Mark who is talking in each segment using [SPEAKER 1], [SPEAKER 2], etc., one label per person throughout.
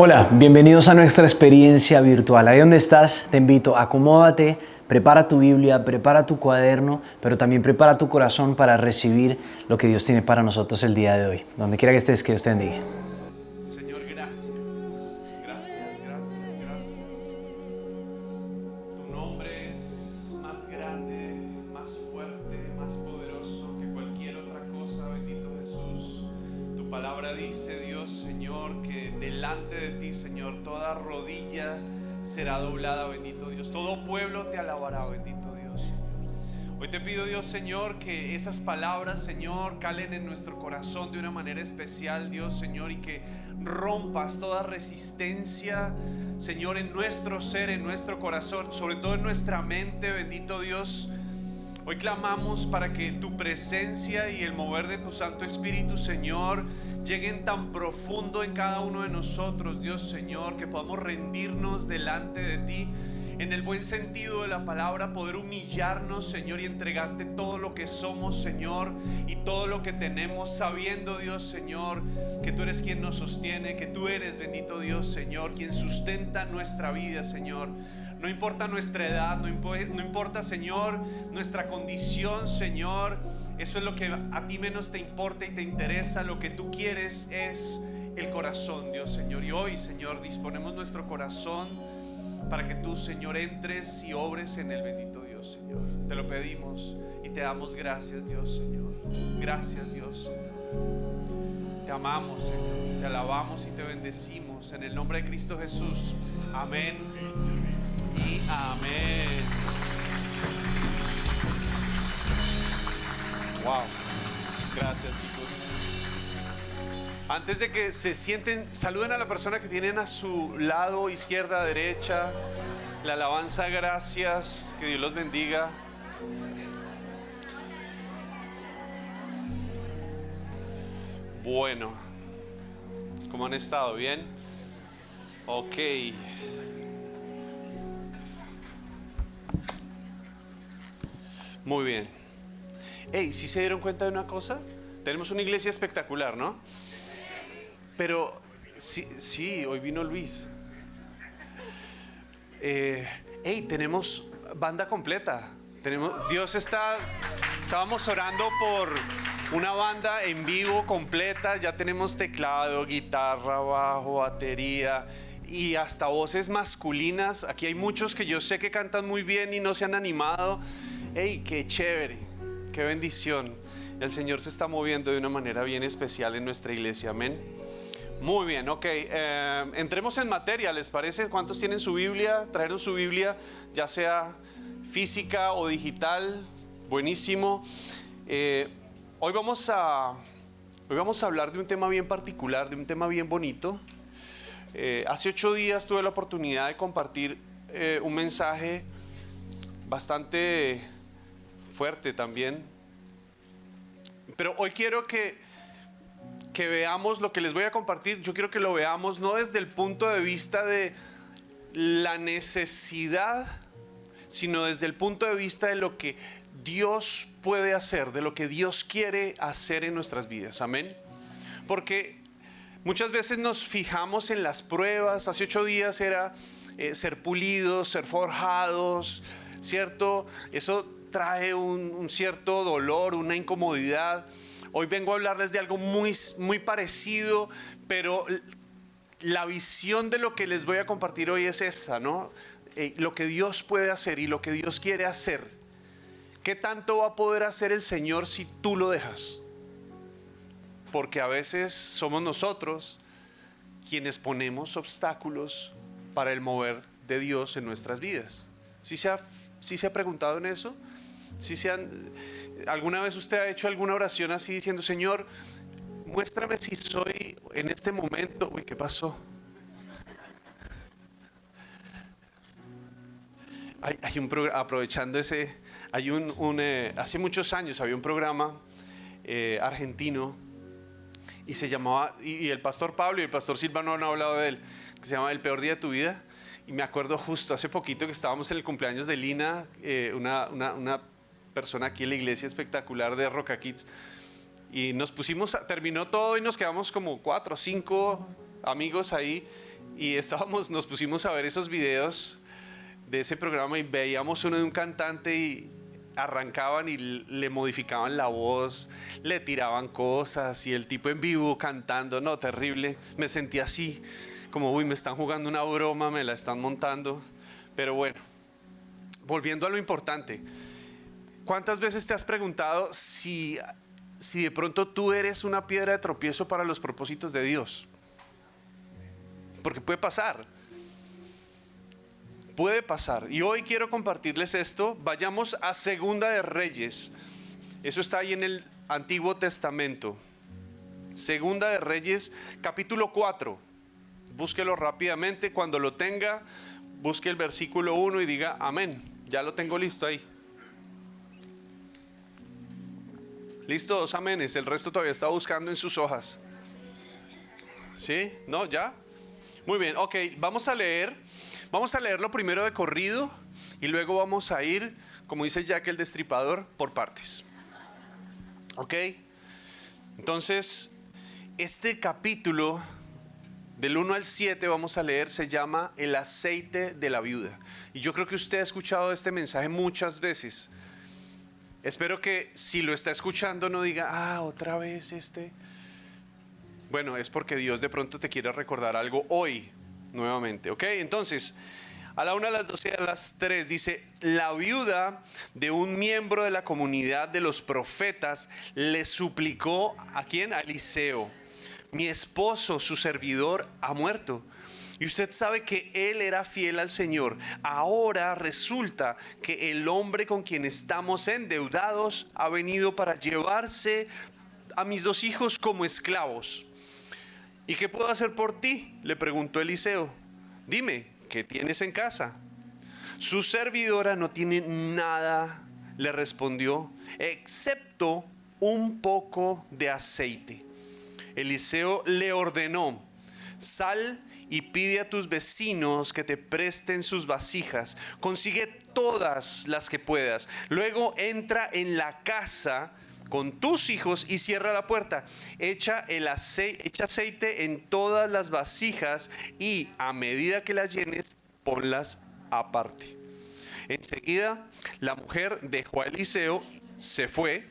[SPEAKER 1] Hola, bienvenidos a nuestra experiencia virtual. Ahí donde estás, te invito, acomódate, prepara tu Biblia, prepara tu cuaderno, pero también prepara tu corazón para recibir lo que Dios tiene para nosotros el día de hoy. Donde quiera que estés, que Dios te bendiga.
[SPEAKER 2] Señor, gracias Dios. Gracias. Tu nombre es más grande, más fuerte, más poderoso que cualquier otra cosa, bendito Jesús. Tu palabra dice, Dios, Señor, que delante de ti, Señor, toda rodilla será doblada, bendito Dios. Todo pueblo te alabará, bendito Dios, Señor. Hoy te pido, Dios, Señor, que esas palabras, Señor, calen en nuestro corazón de una manera especial, Dios, Señor, y que rompas toda resistencia, Señor, en nuestro ser, en nuestro corazón, sobre todo en nuestra mente, bendito Dios. Hoy clamamos para que tu presencia y el mover de tu Santo Espíritu, Señor, lleguen tan profundo en cada uno de nosotros, Dios, Señor, que podamos rendirnos delante de ti. En el buen sentido de la palabra, poder humillarnos, Señor, y entregarte todo lo que somos, Señor, y todo lo que tenemos, sabiendo, Dios, Señor, que tú eres quien nos sostiene, que tú eres, bendito Dios, Señor, quien sustenta nuestra vida, Señor. No importa nuestra edad, no importa, Señor, nuestra condición, Señor. Eso es lo que a ti menos te importa y te interesa. Lo que tú quieres es el corazón, Dios, Señor. Y hoy, Señor, disponemos nuestro corazón para que tú, Señor, entres y obres en el bendito Dios, Señor. Te lo pedimos y te damos gracias, Dios, Señor. Gracias, Dios, Señor. Te amamos, Señor. Te alabamos y te bendecimos en el nombre de Cristo Jesús. Amén y amén. Wow. Gracias, chicos. Antes de que se sienten, saluden a la persona que tienen a su lado, izquierda, derecha. La alabanza, gracias. Que Dios los bendiga. Bueno, ¿cómo han estado? ¿Bien? Ok. Muy bien. Hey, ¿sí se dieron cuenta de una cosa? Tenemos una iglesia espectacular, ¿no? Pero sí, hoy vino Luis. Tenemos banda completa. Estábamos orando por una banda en vivo completa. Ya tenemos teclado, guitarra, bajo, batería y hasta voces masculinas. Aquí hay muchos que yo sé que cantan muy bien y no se han animado. Hey, qué chévere, qué bendición. El Señor se está moviendo de una manera bien especial en nuestra iglesia, amén. Muy bien, ok, entremos en materia, ¿les parece? ¿Cuántos tienen su Biblia? ¿Trajeron su Biblia, ya sea física o digital? Buenísimo. Hoy vamos a hablar de un tema bien particular, de un tema bien bonito. Hace 8 días tuve la oportunidad de compartir un mensaje bastante fuerte también. Pero hoy quiero que veamos lo que les voy a compartir. Yo quiero que lo veamos no desde el punto de vista de la necesidad, sino desde el punto de vista de lo que Dios puede hacer, de lo que Dios quiere hacer en nuestras vidas, amén. Porque muchas veces nos fijamos en las pruebas. Hace 8 días era ser pulidos, ser forjados, ¿cierto? Eso trae un cierto dolor, una incomodidad. Hoy vengo a hablarles de algo muy, muy parecido, pero la visión de lo que les voy a compartir hoy es esa, ¿no? Lo que Dios puede hacer y lo que Dios quiere hacer. ¿Qué tanto va a poder hacer el Señor si tú lo dejas? Porque a veces somos nosotros quienes ponemos obstáculos para el mover de Dios en nuestras vidas. ¿Sí se ha preguntado en eso? ¿Alguna vez usted ha hecho alguna oración así diciendo, Señor, muéstrame si soy en este momento? Uy, ¿qué pasó? Hay un programa, aprovechando ese, hace muchos años había un programa argentino y se llamaba, y el pastor Pablo y el pastor Silvano han hablado de él, que se llama El Peor Día de Tu Vida. Y me acuerdo justo hace poquito que estábamos en el cumpleaños de Lina, una persona aquí en la iglesia espectacular de Roca Kids, y nos pusimos, terminó todo y nos quedamos como 4 o 5 amigos ahí y nos pusimos a ver esos videos de ese programa y veíamos uno de un cantante y arrancaban y le modificaban la voz, le tiraban cosas y el tipo en vivo cantando, no, terrible. Me sentí así, como uy, me están jugando una broma, me la están montando. Pero bueno, volviendo a lo importante, ¿cuántas veces te has preguntado si de pronto tú eres una piedra de tropiezo para los propósitos de Dios? Porque puede pasar. Puede pasar. Y hoy quiero compartirles esto. Vayamos a Segunda de Reyes. Eso está ahí en el Antiguo Testamento. Segunda de Reyes, capítulo 4. Búsquelo rápidamente. Cuando lo tenga, busque el versículo 1 y diga amén. Ya lo tengo listo ahí. Listo, 2 amenes. El resto todavía está buscando en sus hojas. ¿Sí? ¿No? ¿Ya? Muy bien. Ok, vamos a leerlo primero de corrido y luego vamos a ir, como dice Jack el Destripador, por partes. ¿Ok? Entonces, este capítulo del 1 al 7 vamos a leer, se llama El aceite de la viuda. Y yo creo que usted ha escuchado este mensaje muchas veces. Espero que si lo está escuchando no diga, otra vez este. Bueno, es porque Dios de pronto te quiere recordar algo hoy. Nuevamente, ¿ok? Entonces, a la 1, a las 2 y a las 3 dice: la viuda de un miembro de la comunidad de los profetas le suplicó, ¿a quién? A Eliseo: mi esposo, su servidor, ha muerto. Y usted sabe que él era fiel al Señor. Ahora resulta que el hombre con quien estamos endeudados ha venido para llevarse a mis 2 hijos como esclavos. ¿Y qué puedo hacer por ti?, le preguntó Eliseo. Dime, ¿qué tienes en casa? Su servidora no tiene nada, le respondió, excepto un poco de aceite. Eliseo le ordenó: sal y pide a tus vecinos que te presten sus vasijas. Consigue todas las que puedas. Luego entra en la casa con tus hijos y cierra la puerta. Echa aceite en todas las vasijas y a medida que las llenes, ponlas aparte. Enseguida la mujer dejó a Eliseo, se fue.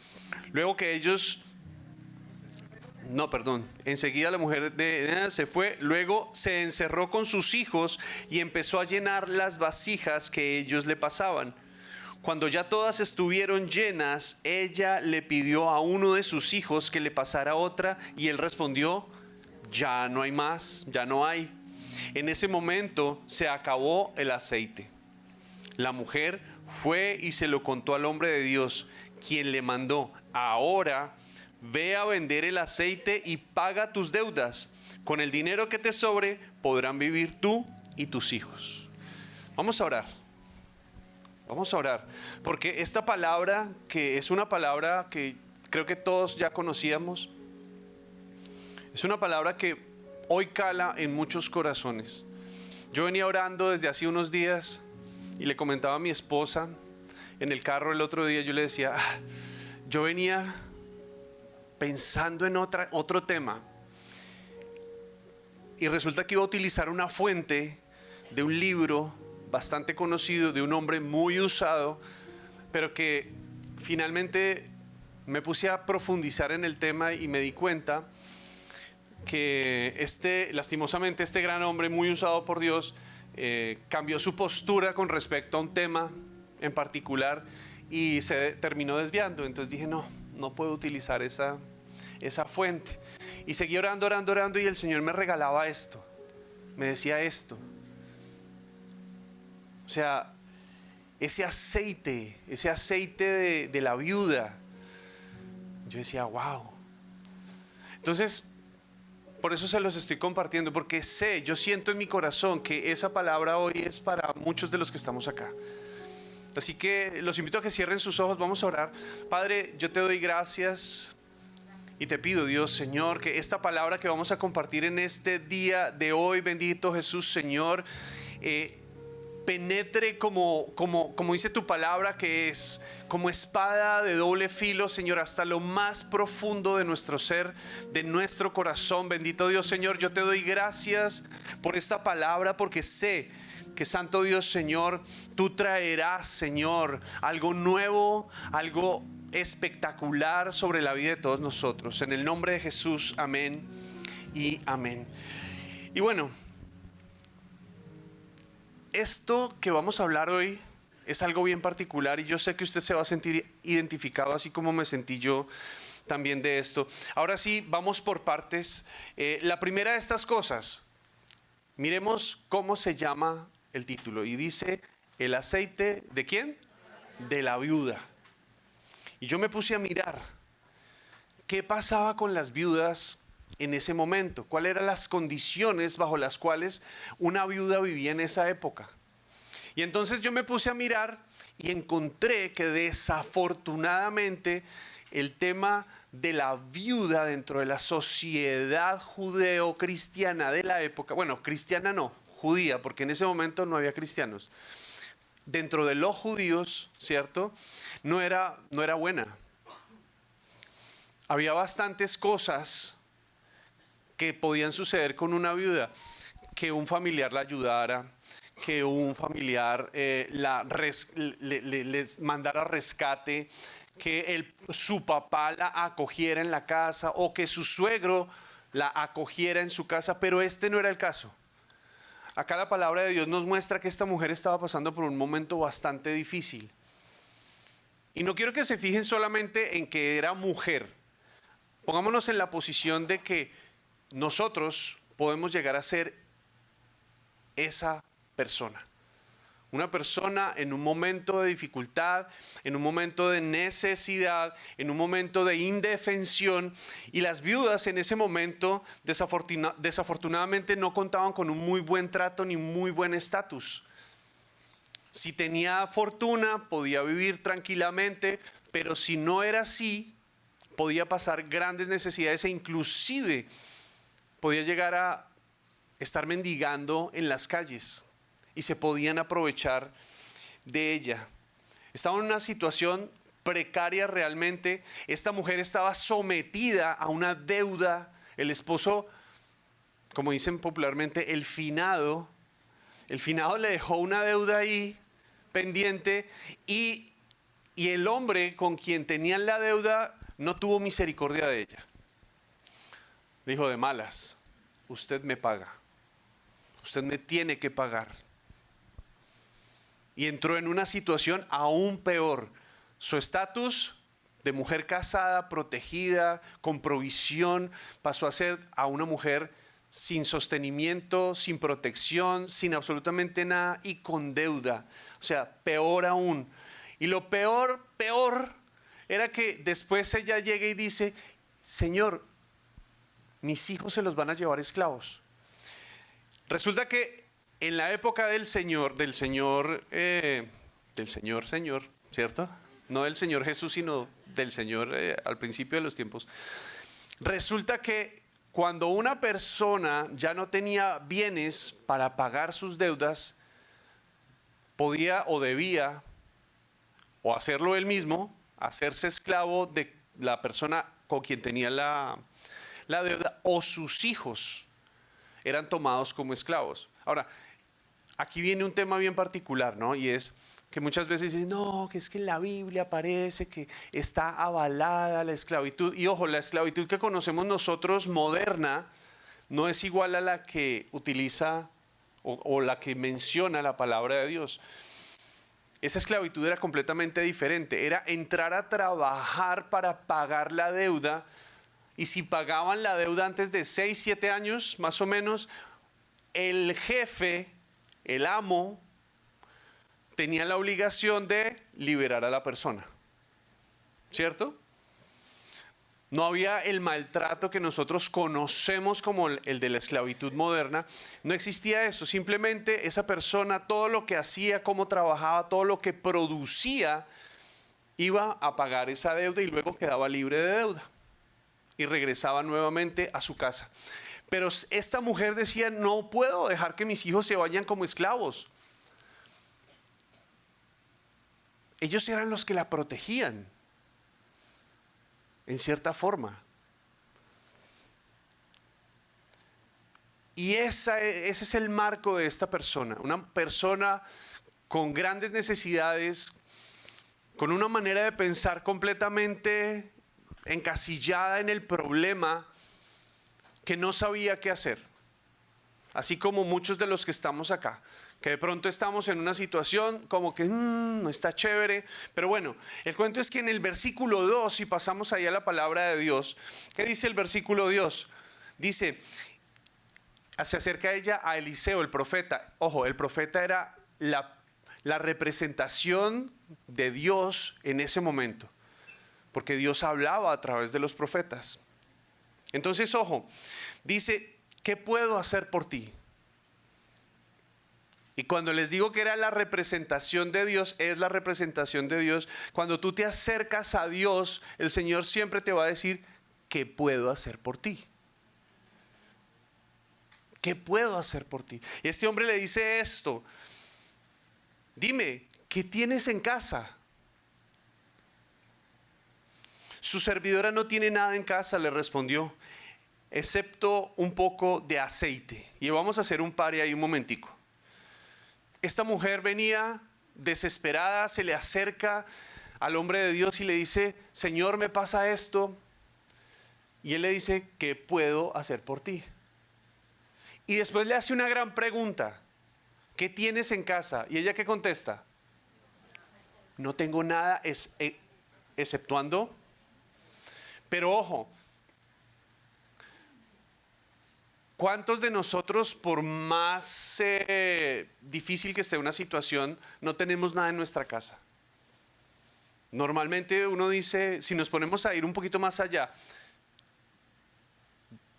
[SPEAKER 2] Enseguida la mujer se fue, luego se encerró con sus hijos y empezó a llenar las vasijas que ellos le pasaban. Cuando ya todas estuvieron llenas, ella le pidió a uno de sus hijos que le pasara otra y él respondió: ya no hay más, ya no hay. En ese momento se acabó el aceite. La mujer fue y se lo contó al hombre de Dios, quien le mandó: ahora ve a vender el aceite y paga tus deudas. Con el dinero que te sobre podrán vivir tú y tus hijos. Vamos a orar. Vamos a orar, porque esta palabra, que es una palabra que creo que todos ya conocíamos, es una palabra que hoy cala en muchos corazones. Yo venía orando desde hace unos días y le comentaba a mi esposa en el carro el otro día, yo le decía, yo venía pensando en otro tema y resulta que iba a utilizar una fuente de un libro bastante conocido, de un hombre muy usado, pero que finalmente me puse a profundizar en el tema y me di cuenta que lastimosamente este gran hombre muy usado por Dios cambió su postura con respecto a un tema en particular y se terminó desviando. Entonces dije, no puedo utilizar esa fuente. Y seguí orando y el Señor me regalaba esto, me decía esto. O sea, ese aceite de la viuda. Yo decía, wow. Entonces, por eso se los estoy compartiendo, porque yo siento en mi corazón que esa palabra hoy es para muchos de los que estamos acá. Así que los invito a que cierren sus ojos, vamos a orar. Padre, yo te doy gracias y te pido, Dios, Señor, que esta palabra que vamos a compartir en este día de hoy, bendito Jesús, Señor, penetre como dice tu palabra, que es como espada de doble filo, Señor, hasta lo más profundo de nuestro ser, de nuestro corazón. Bendito Dios, Señor, yo te doy gracias por esta palabra, porque sé que, Santo Dios, Señor, tú traerás, Señor, algo nuevo, algo espectacular sobre la vida de todos nosotros. En el nombre de Jesús, amén y amén. Y bueno, esto que vamos a hablar hoy es algo bien particular, y yo sé que usted se va a sentir identificado, así como me sentí yo también de esto. Ahora sí, vamos por partes. La primera de estas cosas, miremos cómo se llama el título, y dice: el aceite ¿de quién? De la viuda. Y yo me puse a mirar qué pasaba con las viudas en ese momento, cuáles eran las condiciones bajo las cuales una viuda vivía en esa época. Y entonces yo me puse a mirar y encontré que desafortunadamente el tema de la viuda dentro de la sociedad judeo-cristiana de la época, bueno, cristiana no, judía, porque en ese momento no había cristianos, dentro de los judíos, ¿cierto? No era buena. Había bastantes cosas que podían suceder con una viuda: que un familiar la ayudara, que un familiar le mandara rescate, que su papá la acogiera en la casa, o que su suegro la acogiera en su casa, pero este no era el caso. Acá la palabra de Dios nos muestra que esta mujer estaba pasando por un momento bastante difícil. Y no quiero que se fijen solamente en que era mujer. Pongámonos en la posición de que nosotros podemos llegar a ser esa persona. Una persona en un momento de dificultad, en un momento de necesidad, en un momento de indefensión. Y las viudas en ese momento desafortunadamente no contaban con un muy buen trato ni muy buen estatus. Si tenía fortuna, podía vivir tranquilamente, pero si no era así, podía pasar grandes necesidades, e inclusive podía llegar a estar mendigando en las calles, y se podían aprovechar de ella. Estaba en una situación precaria realmente. Esta mujer estaba sometida a una deuda. El esposo, como dicen popularmente, el finado le dejó una deuda ahí pendiente, y el hombre con quien tenían la deuda no tuvo misericordia de ella. Dijo: de malas, usted me paga, usted me tiene que pagar. Y entró en una situación aún peor. Su estatus de mujer casada, protegida, con provisión, pasó a ser a una mujer sin sostenimiento, sin protección, sin absolutamente nada, y con deuda. O sea, peor aún. Y lo peor era que después ella llega y dice: Señor, mis hijos se los van a llevar esclavos. Resulta que en la época del Señor, ¿cierto? No del Señor Jesús, sino del Señor al principio de los tiempos. Resulta que cuando una persona ya no tenía bienes para pagar sus deudas, podía o debía, o hacerlo él mismo, hacerse esclavo de la persona con quien tenía la deuda, o sus hijos eran tomados como esclavos. Ahora, aquí viene un tema bien particular, ¿no? Y es que muchas veces dicen: no, que es que en la Biblia parece que está avalada la esclavitud. Y ojo, la esclavitud que conocemos nosotros moderna no es igual a la que utiliza o la que menciona la palabra de Dios. Esa esclavitud era completamente diferente. Era entrar a trabajar para pagar la deuda. Y si pagaban la deuda antes de 6, 7 años, más o menos, el jefe, el amo, tenía la obligación de liberar a la persona. ¿Cierto? No había el maltrato que nosotros conocemos como el de la esclavitud moderna. No existía eso. Simplemente esa persona, todo lo que hacía, cómo trabajaba, todo lo que producía, iba a pagar esa deuda, y luego quedaba libre de deuda y regresaba nuevamente a su casa. Pero esta mujer decía: no puedo dejar que mis hijos se vayan como esclavos. ellos eran los que la protegían, en cierta forma. Y ese es el marco de esta persona, una persona con grandes necesidades, con una manera de pensar completamente encasillada en el problema, que no sabía qué hacer. Así como muchos de los que estamos acá, que de pronto estamos en una situación como que no está chévere. Pero bueno, el cuento es que en el versículo 2, si pasamos ahí a la palabra de Dios, ¿qué dice el versículo 2? Dice, se acerca a ella a Eliseo, el profeta. Ojo, el profeta era la representación de Dios en ese momento, porque Dios hablaba a través de los profetas. Entonces, ojo, dice, ¿qué puedo hacer por ti? Y cuando les digo que era la representación de Dios, es la representación de Dios. Cuando tú te acercas a Dios, el Señor siempre te va a decir, ¿qué puedo hacer por ti? ¿Qué puedo hacer por ti? Y este hombre le dice esto, dime, ¿qué tienes en casa? Su servidora no tiene nada en casa, le respondió, excepto un poco de aceite. Y vamos a hacer un pare ahí un momentico. Esta mujer venía desesperada, se le acerca al hombre de Dios y le dice, Señor, me pasa esto. Y él le dice, ¿qué puedo hacer por ti? Y después le hace una gran pregunta, ¿qué tienes en casa? Y ella, ¿qué contesta? No tengo nada exceptuando. Pero ojo, ¿cuántos de nosotros, por más difícil que esté una situación, no tenemos nada en nuestra casa? Normalmente uno dice, si nos ponemos a ir un poquito más allá,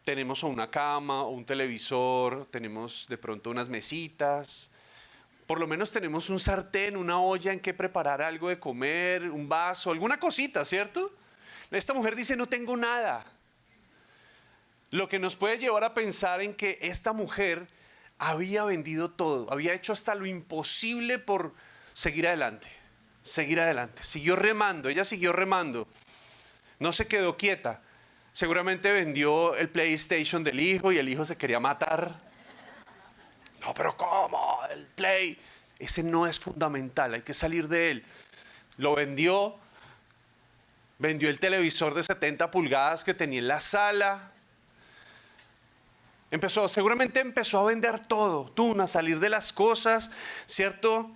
[SPEAKER 2] tenemos una cama o un televisor, tenemos de pronto unas mesitas, por lo menos tenemos un sartén, una olla en que preparar algo de comer, un vaso, alguna cosita, ¿cierto? Esta mujer dice, no tengo nada. Lo que nos puede llevar a pensar en que esta mujer había vendido todo, había hecho hasta lo imposible por seguir adelante, seguir adelante. Siguió remando, ella siguió remando, no se quedó quieta. Seguramente vendió el PlayStation del hijo y el hijo se quería matar. No, pero ¿cómo? El Play, ese no es fundamental, hay que salir de él. Lo vendió el televisor de 70 pulgadas que tenía en la sala. Seguramente empezó a vender todo, a salir de las cosas, ¿cierto?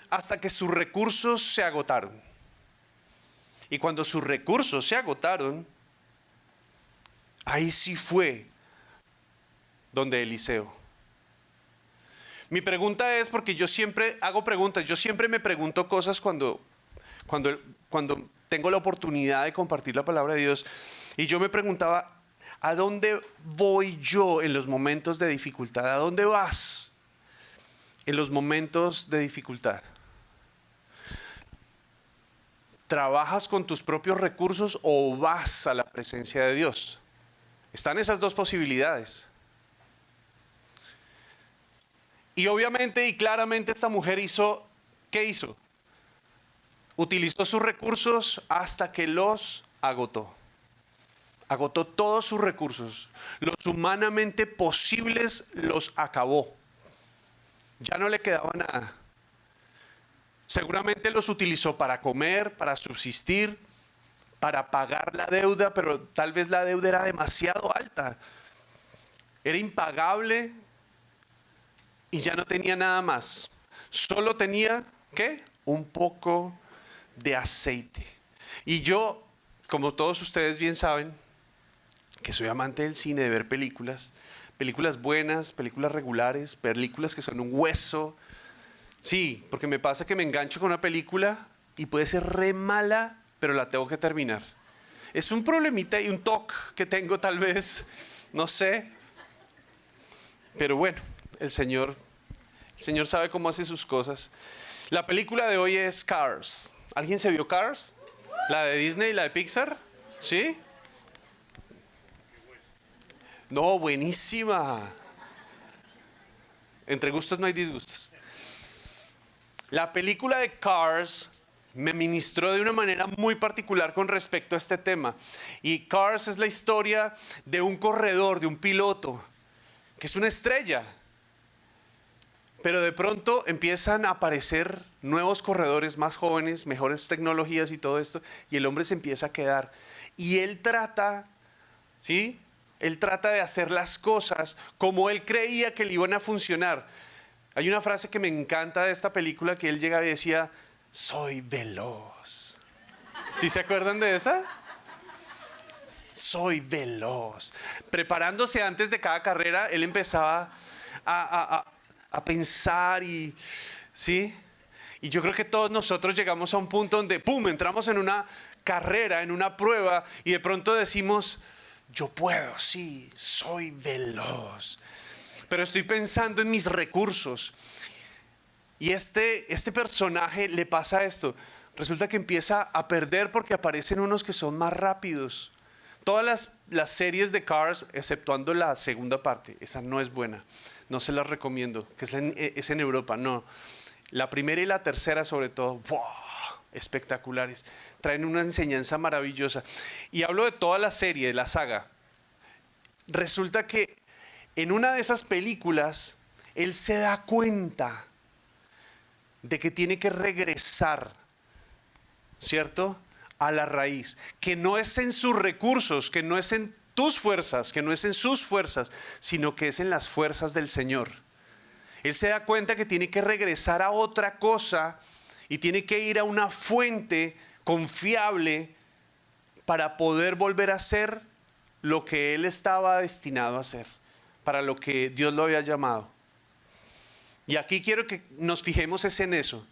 [SPEAKER 2] Hasta que sus recursos se agotaron. Y cuando sus recursos se agotaron, ahí sí fue donde Eliseo. Mi pregunta es, porque yo siempre hago preguntas, yo siempre me pregunto cosas cuando tengo la oportunidad de compartir la palabra de Dios. Y yo me preguntaba, ¿a dónde voy yo en los momentos de dificultad? ¿A dónde vas en los momentos de dificultad? ¿Trabajas con tus propios recursos o vas a la presencia de Dios? Están esas dos posibilidades. Y obviamente y claramente esta mujer hizo, ¿qué hizo? Utilizó sus recursos hasta que los agotó. Agotó todos sus recursos. Los humanamente posibles los acabó. Ya no le quedaba nada. Seguramente los utilizó para comer, para subsistir, para pagar la deuda, pero tal vez la deuda era demasiado alta. Era impagable y ya no tenía nada más. Solo tenía, ¿qué? Un poco de aceite. Y yo, como todos ustedes bien saben, que soy amante del cine, de ver películas buenas, películas regulares, películas que son un hueso. Sí, porque me pasa que me engancho con una película y puede ser re mala, pero la tengo que terminar. Es un problemita y un toque que tengo tal vez, no sé. Pero bueno, el Señor sabe cómo hace sus cosas. La película de hoy es Cars. ¿Alguien se vio Cars? ¿La de Disney, la de Pixar? ¿Sí? No, buenísima. Entre gustos no hay disgustos. La película de Cars me ministró de una manera muy particular con respecto a este tema. Y Cars es la historia de un corredor, de un piloto, que es una estrella. Pero de pronto empiezan a aparecer nuevos corredores más jóvenes, mejores tecnologías y todo esto, y el hombre se empieza a quedar. Y él trata, ¿sí? Él trata de hacer las cosas como él creía que le iban a funcionar. Hay una frase que me encanta de esta película que él llega y decía, soy veloz. ¿Sí se acuerdan de esa? Soy veloz. Preparándose antes de cada carrera, él empezaba a pensar y, ¿sí? Y yo creo que todos nosotros llegamos a un punto donde, ¡pum!, entramos en una carrera, en una prueba y de pronto decimos, yo puedo, sí, soy veloz. Pero estoy pensando en mis recursos. Y este personaje le pasa esto. Resulta que empieza a perder porque aparecen unos que son más rápidos. Todas las series de Cars, exceptuando la segunda parte, esa no es buena. No se las recomiendo, que es en Europa, no. La primera y la tercera sobre todo, ¡wow!, espectaculares. Traen una enseñanza maravillosa. Y hablo de toda la serie, de la saga. Resulta que en una de esas películas, él se da cuenta de que tiene que regresar, ¿cierto?, a la raíz, que no es en sus recursos, que no es en tus fuerzas, que no es en sus fuerzas, sino que es en las fuerzas del Señor. Él se da cuenta que tiene que regresar a otra cosa y tiene que ir a una fuente confiable para poder volver a hacer lo que él estaba destinado a hacer, para lo que Dios lo había llamado. Y aquí quiero que nos fijemos en eso,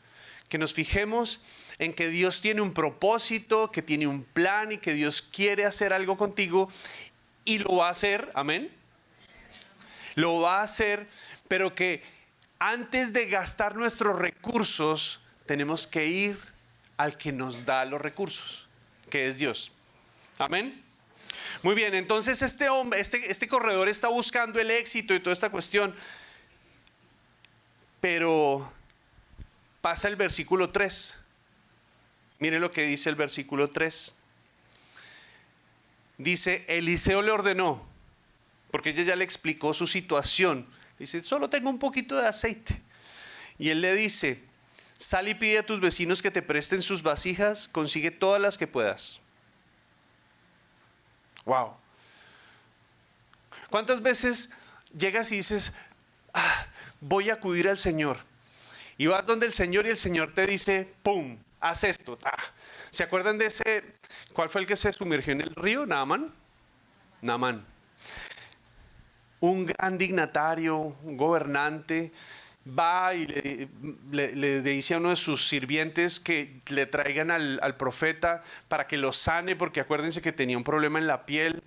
[SPEAKER 2] que nos fijemos en que Dios tiene un propósito, que tiene un plan y que Dios quiere hacer algo contigo y lo va a hacer, amén. Lo va a hacer, pero que antes de gastar nuestros recursos, tenemos que ir al que nos da los recursos, que es Dios. Amén. Muy bien, entonces este hombre, este corredor está buscando el éxito y toda esta cuestión, pero pasa el versículo 3. Mire lo que dice el versículo 3. Dice, Eliseo le ordenó, porque ella ya le explicó su situación. Dice, solo tengo un poquito de aceite. Y él le dice, sal y pide a tus vecinos que te presten sus vasijas, consigue todas las que puedas. Wow. ¿Cuántas veces llegas y dices, voy a acudir al Señor? Y vas donde el Señor y el Señor te dice, ¡pum!, haz esto. ¿Se acuerdan de ese? ¿Cuál fue el que se sumergió en el río? Naamán. Un gran dignatario, un gobernante, va y le dice a uno de sus sirvientes que le traigan al profeta para que lo sane, porque acuérdense que tenía un problema en la piel.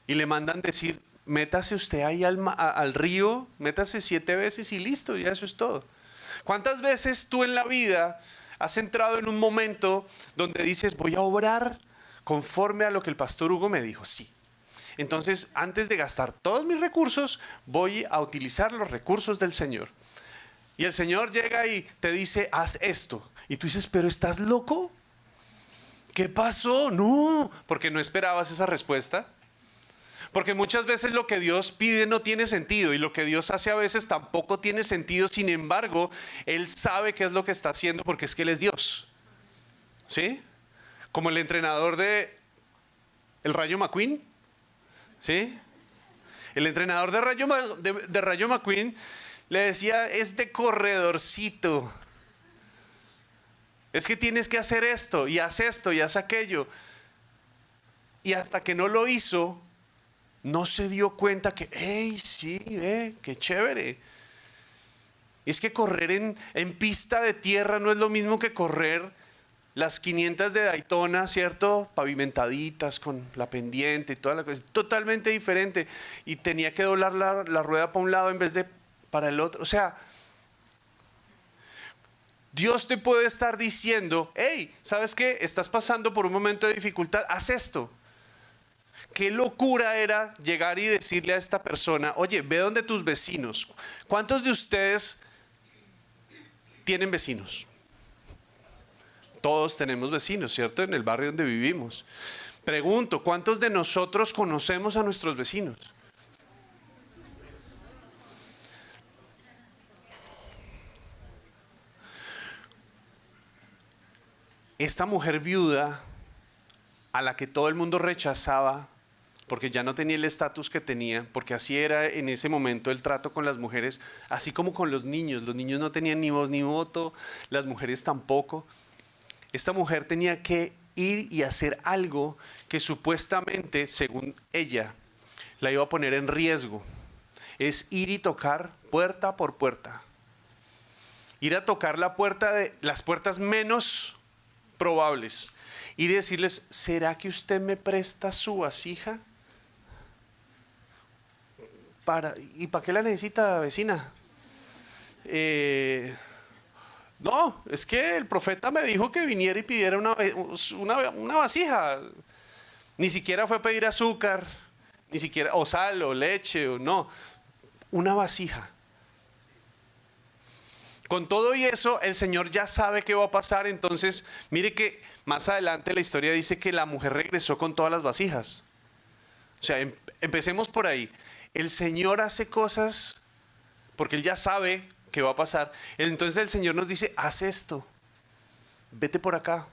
[SPEAKER 2] Y le mandan decir, métase usted ahí al río, métase 7 veces y listo, ya eso es todo. ¿Cuántas veces tú en la vida has entrado en un momento donde dices, voy a obrar conforme a lo que el pastor Hugo me dijo? Sí. Entonces, antes de gastar todos mis recursos, voy a utilizar los recursos del Señor. Y el Señor llega y te dice, haz esto. Y tú dices, pero ¿estás loco? ¿Qué pasó? No, porque no esperabas esa respuesta. Porque muchas veces lo que Dios pide no tiene sentido y lo que Dios hace a veces tampoco tiene sentido. Sin embargo, Él sabe qué es lo que está haciendo porque es que Él es Dios. ¿Sí? Como el entrenador de el Rayo McQueen. ¿Sí? El entrenador de Rayo McQueen le decía, este corredorcito, es que tienes que hacer esto y haz esto y haz aquello. Y hasta que no lo hizo, no se dio cuenta que, hey, sí, qué chévere. Y es que correr en pista de tierra no es lo mismo que correr las 500 de Daytona, ¿cierto? Pavimentaditas con la pendiente y toda la cosa. Es totalmente diferente. Y tenía que doblar la rueda para un lado en vez de para el otro. O sea, Dios te puede estar diciendo, hey, ¿sabes qué? Estás pasando por un momento de dificultad, haz esto. Qué locura era llegar y decirle a esta persona, oye, ve donde tus vecinos. ¿Cuántos de ustedes tienen vecinos? Todos tenemos vecinos, ¿cierto? En el barrio donde vivimos. Pregunto, ¿cuántos de nosotros conocemos a nuestros vecinos? Esta mujer viuda, a la que todo el mundo rechazaba, porque ya no tenía el estatus que tenía, porque así era en ese momento el trato con las mujeres, así como con los niños no tenían ni voz ni voto, las mujeres tampoco. Esta mujer tenía que ir y hacer algo que supuestamente, según ella, la iba a poner en riesgo. Es ir y tocar puerta por puerta. Ir a tocar la puerta de las puertas menos probables. Ir y decirles, ¿será que usted me presta su vasija? ¿Y para qué la necesita, vecina? No, es que el profeta me dijo que viniera y pidiera una vasija. Ni siquiera fue a pedir azúcar, ni siquiera, o sal, o leche, o no. Una vasija. Con todo y eso, el Señor ya sabe qué va a pasar. Entonces, mire que más adelante la historia dice que la mujer regresó con todas las vasijas. O sea, empecemos por ahí. El Señor hace cosas porque Él ya sabe qué va a pasar. Entonces el Señor nos dice, haz esto, vete por acá.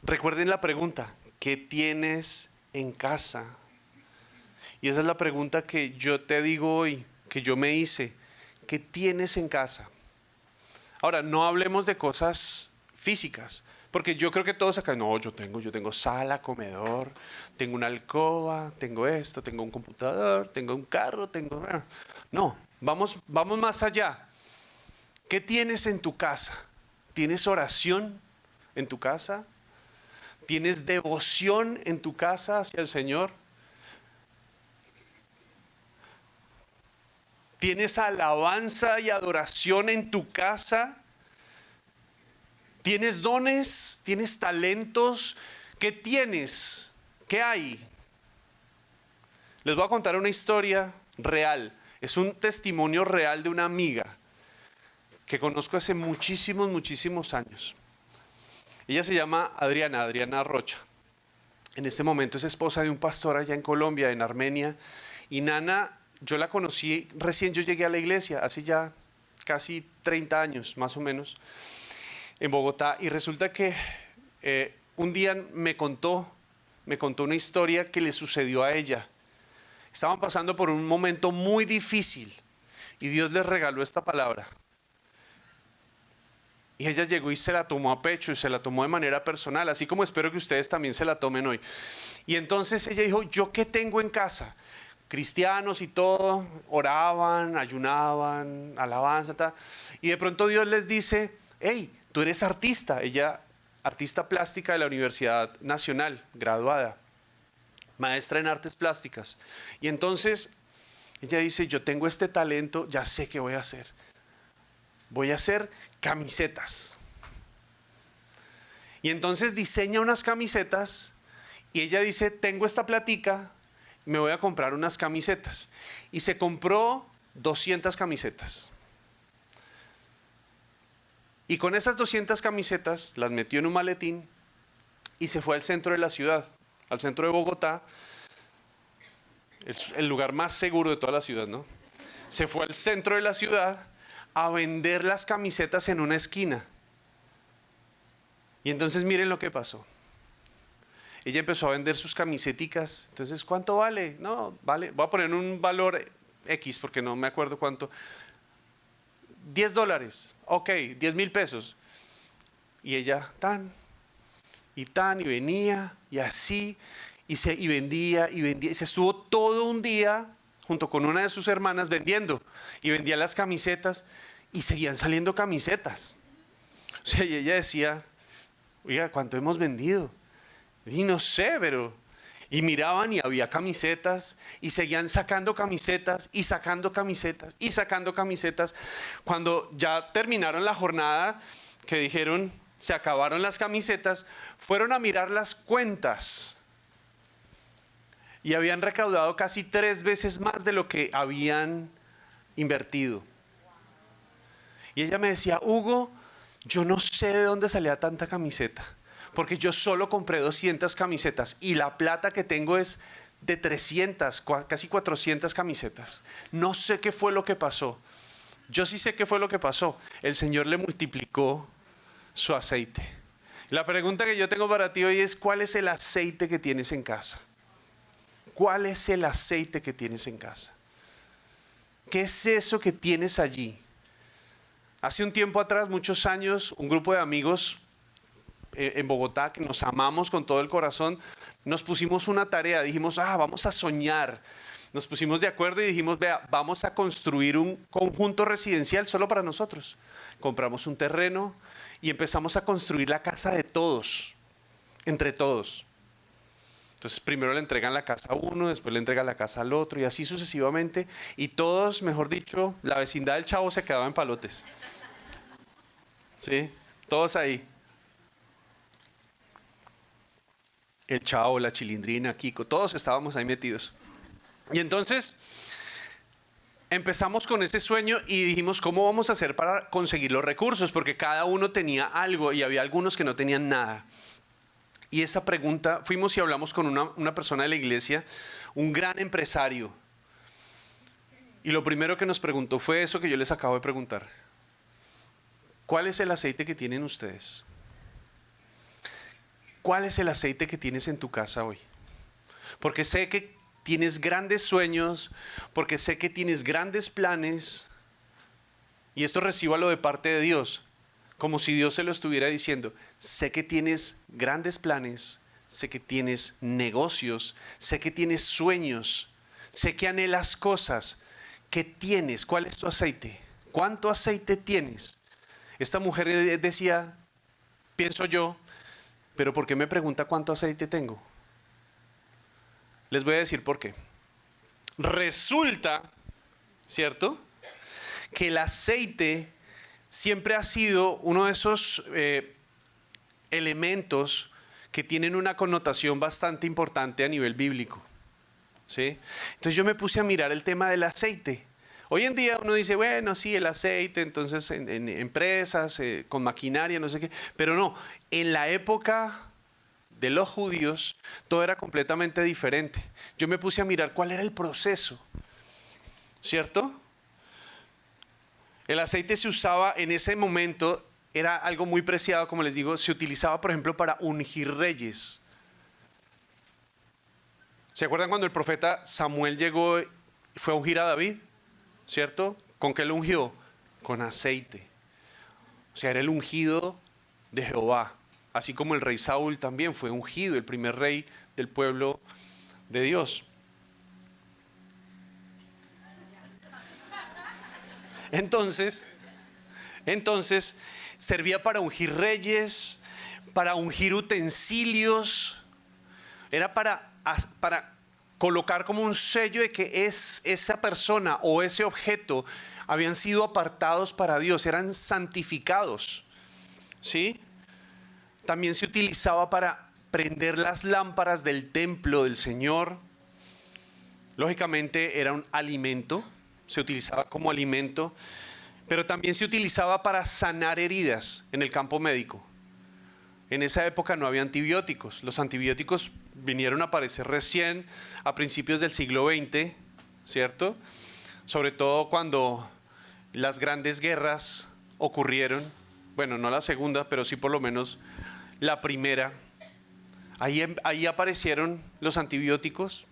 [SPEAKER 2] Recuerden la pregunta, ¿qué tienes en casa? Y esa es la pregunta que yo te digo hoy, que yo me hice. ¿Qué tienes en casa? Ahora, no hablemos de cosas físicas, porque yo creo que todos acá, no, yo tengo sala, comedor, tengo una alcoba, tengo esto, tengo un computador, tengo un carro, tengo... No, vamos más allá. ¿Qué tienes en tu casa? ¿Tienes oración en tu casa? ¿Tienes devoción en tu casa hacia el Señor? ¿Tienes alabanza y adoración en tu casa? ¿Tienes dones? ¿Tienes talentos? ¿Qué tienes? ¿Qué hay? Les voy a contar una historia real. Es un testimonio real de una amiga que conozco hace muchísimos años. Ella se llama Adriana Rocha. En este momento es esposa de un pastor allá en Colombia, en Armenia. Y Nana, yo la conocí recién, yo llegué a la iglesia, hace ya casi 30 años, más o menos, en Bogotá. Y resulta que un día me contó una historia que le sucedió a ella. Estaban pasando por un momento muy difícil y Dios les regaló esta palabra. Y ella llegó y se la tomó a pecho y se la tomó de manera personal, así como espero que ustedes también se la tomen hoy. Y entonces ella dijo, ¿yo qué tengo en casa? Cristianos y todo, oraban, ayunaban, alabanza, tal. Y de pronto Dios les dice, hey, tú eres artista. Ella, artista plástica de la Universidad Nacional, graduada, maestra en artes plásticas. Y entonces ella dice, yo tengo este talento, ya sé qué voy a hacer. Voy a hacer camisetas. Y entonces diseña unas camisetas y ella dice, tengo esta platica, me voy a comprar unas camisetas. Y se compró 200 camisetas. Y con esas 200 camisetas las metió en un maletín y se fue al centro de la ciudad, al centro de Bogotá, el lugar más seguro de toda la ciudad, ¿no? Se fue al centro de la ciudad a vender las camisetas en una esquina. Y entonces miren lo que pasó. Ella empezó a vender sus camiseticas. Entonces, ¿cuánto vale? No, vale, voy a poner un valor X porque no me acuerdo cuánto. $10. Ok, 10,000 pesos. Y ella y venía y así y vendía y vendía. Y se estuvo todo un día junto con una de sus hermanas vendiendo y vendía las camisetas y seguían saliendo camisetas. O sea, y ella decía, oiga, ¿cuánto hemos vendido? Y no sé, pero... Y miraban y había camisetas y seguían sacando camisetas y sacando camisetas y sacando camisetas. Cuando ya terminaron la jornada, que dijeron, se acabaron las camisetas, fueron a mirar las cuentas. y habían recaudado casi 3 veces más de lo que habían invertido. Y ella me decía, Hugo, yo no sé de dónde salía tanta camiseta, porque yo solo compré 200 camisetas y la plata que tengo es de 300, casi 400 camisetas. No sé qué fue lo que pasó. Yo sí sé qué fue lo que pasó. El Señor le multiplicó su aceite. La pregunta que yo tengo para ti hoy es, ¿cuál es el aceite que tienes en casa? ¿Cuál es el aceite que tienes en casa? ¿Qué es eso que tienes allí? Hace un tiempo atrás, muchos años, un grupo de amigos en Bogotá, que nos amamos con todo el corazón, nos pusimos una tarea, dijimos, vamos a soñar. Nos pusimos de acuerdo y dijimos, vea, vamos a construir un conjunto residencial solo para nosotros. Compramos un terreno y empezamos a construir la casa de todos, entre todos. Entonces primero le entregan la casa a uno, después le entregan la casa al otro y así sucesivamente. Y todos, mejor dicho, la vecindad del Chavo se quedaba en palotes. ¿Sí? Todos ahí. El Chavo, la Chilindrina, Kiko, todos estábamos ahí metidos. Y entonces empezamos con ese sueño y dijimos, ¿cómo vamos a hacer para conseguir los recursos? Porque cada uno tenía algo y había algunos que no tenían nada. Y esa pregunta, fuimos y hablamos con una persona de la iglesia, un gran empresario. Y lo primero que nos preguntó fue eso que yo les acabo de preguntar. ¿Cuál es el aceite que tienen ustedes? ¿Cuál es el aceite que tienes en tu casa hoy? Porque sé que tienes grandes sueños, porque sé que tienes grandes planes, y esto recíbalo de parte de Dios, como si Dios se lo estuviera diciendo. Sé que tienes grandes planes, sé que tienes negocios, sé que tienes sueños, sé que anhelas cosas. ¿Qué tienes? ¿Cuál es tu aceite? ¿Cuánto aceite tienes? Esta mujer decía, pienso yo, pero ¿por qué me pregunta cuánto aceite tengo? Les voy a decir por qué. Resulta, ¿cierto?, que el aceite siempre ha sido uno de esos elementos que tienen una connotación bastante importante a nivel bíblico, ¿sí? Entonces yo me puse a mirar el tema del aceite. Hoy en día uno dice, bueno, sí, el aceite, entonces en empresas, con maquinaria, no sé qué, pero no, en la época de los judíos todo era completamente diferente. Yo me puse a mirar cuál era el proceso, ¿cierto? El aceite se usaba en ese momento, era algo muy preciado, como les digo, se utilizaba por ejemplo para ungir reyes. ¿Se acuerdan cuando el profeta Samuel llegó, fue a ungir a David? ¿Cierto? ¿Con qué lo ungió? Con aceite. O sea, era el ungido de Jehová. Así como el rey Saúl también fue ungido, el primer rey del pueblo de Dios. Entonces servía para ungir reyes, para ungir utensilios, era para colocar como un sello de que esa persona o ese objeto habían sido apartados para Dios, eran santificados, ¿sí? También se utilizaba para prender las lámparas del templo del Señor. Lógicamente era un alimento, se utilizaba como alimento, pero también se utilizaba para sanar heridas en el campo médico. En esa época no había antibióticos. Los antibióticos vinieron a aparecer recién a principios del siglo XX, ¿cierto? Sobre todo cuando las grandes guerras ocurrieron. Bueno, no la segunda, pero sí por lo menos la primera. Ahí aparecieron los antibióticos.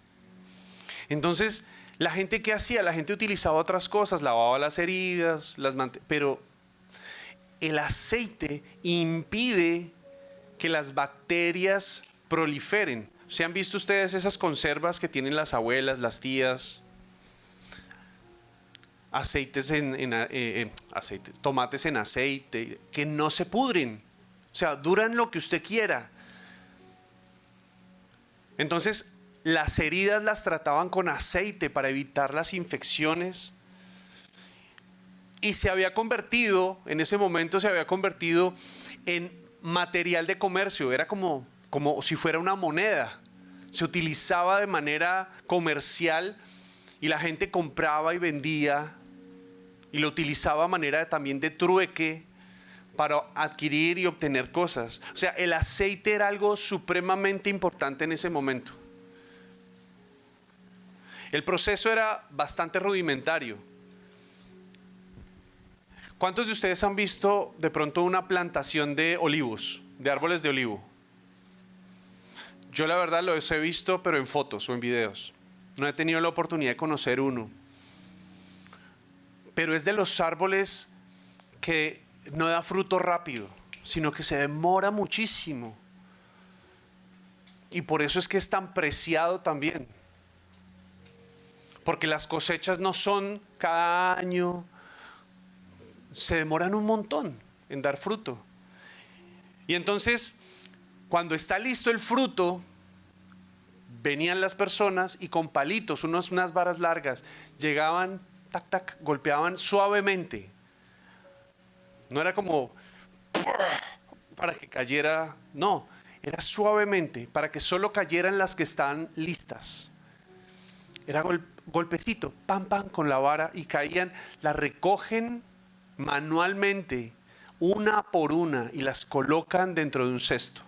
[SPEAKER 2] Entonces, ¿la gente qué hacía? La gente utilizaba otras cosas, lavaba las heridas, pero el aceite impide que las bacterias proliferen. ¿Se han visto ustedes esas conservas que tienen las abuelas, las tías? Tomates en aceite, que no se pudren. O sea, duran lo que usted quiera. Entonces, las heridas las trataban con aceite para evitar las infecciones. Y en ese momento se había convertido en material de comercio. Era como si fuera una moneda. se utilizaba de manera comercial y la gente compraba y vendía y lo utilizaba a manera también de trueque para adquirir y obtener cosas. O sea, el aceite era algo supremamente importante en ese momento. El proceso era bastante rudimentario. ¿Cuántos de ustedes han visto de pronto una plantación de olivos, de árboles de olivo? Yo la verdad los he visto, pero en fotos o en videos. No he tenido la oportunidad de conocer uno. Pero es de los árboles que no da fruto rápido, sino que se demora muchísimo. Y por eso es que es tan preciado también. Porque las cosechas no son cada año, se demoran un montón en dar fruto. Y entonces, cuando está listo el fruto, venían las personas y con palitos, unas varas largas, llegaban, tac, tac, golpeaban suavemente. No era como para que cayera, no, era suavemente, para que solo cayeran las que están listas. Era golpecito, pam, pam, con la vara y caían, las recogen manualmente, una por una, y las colocan dentro de un cesto.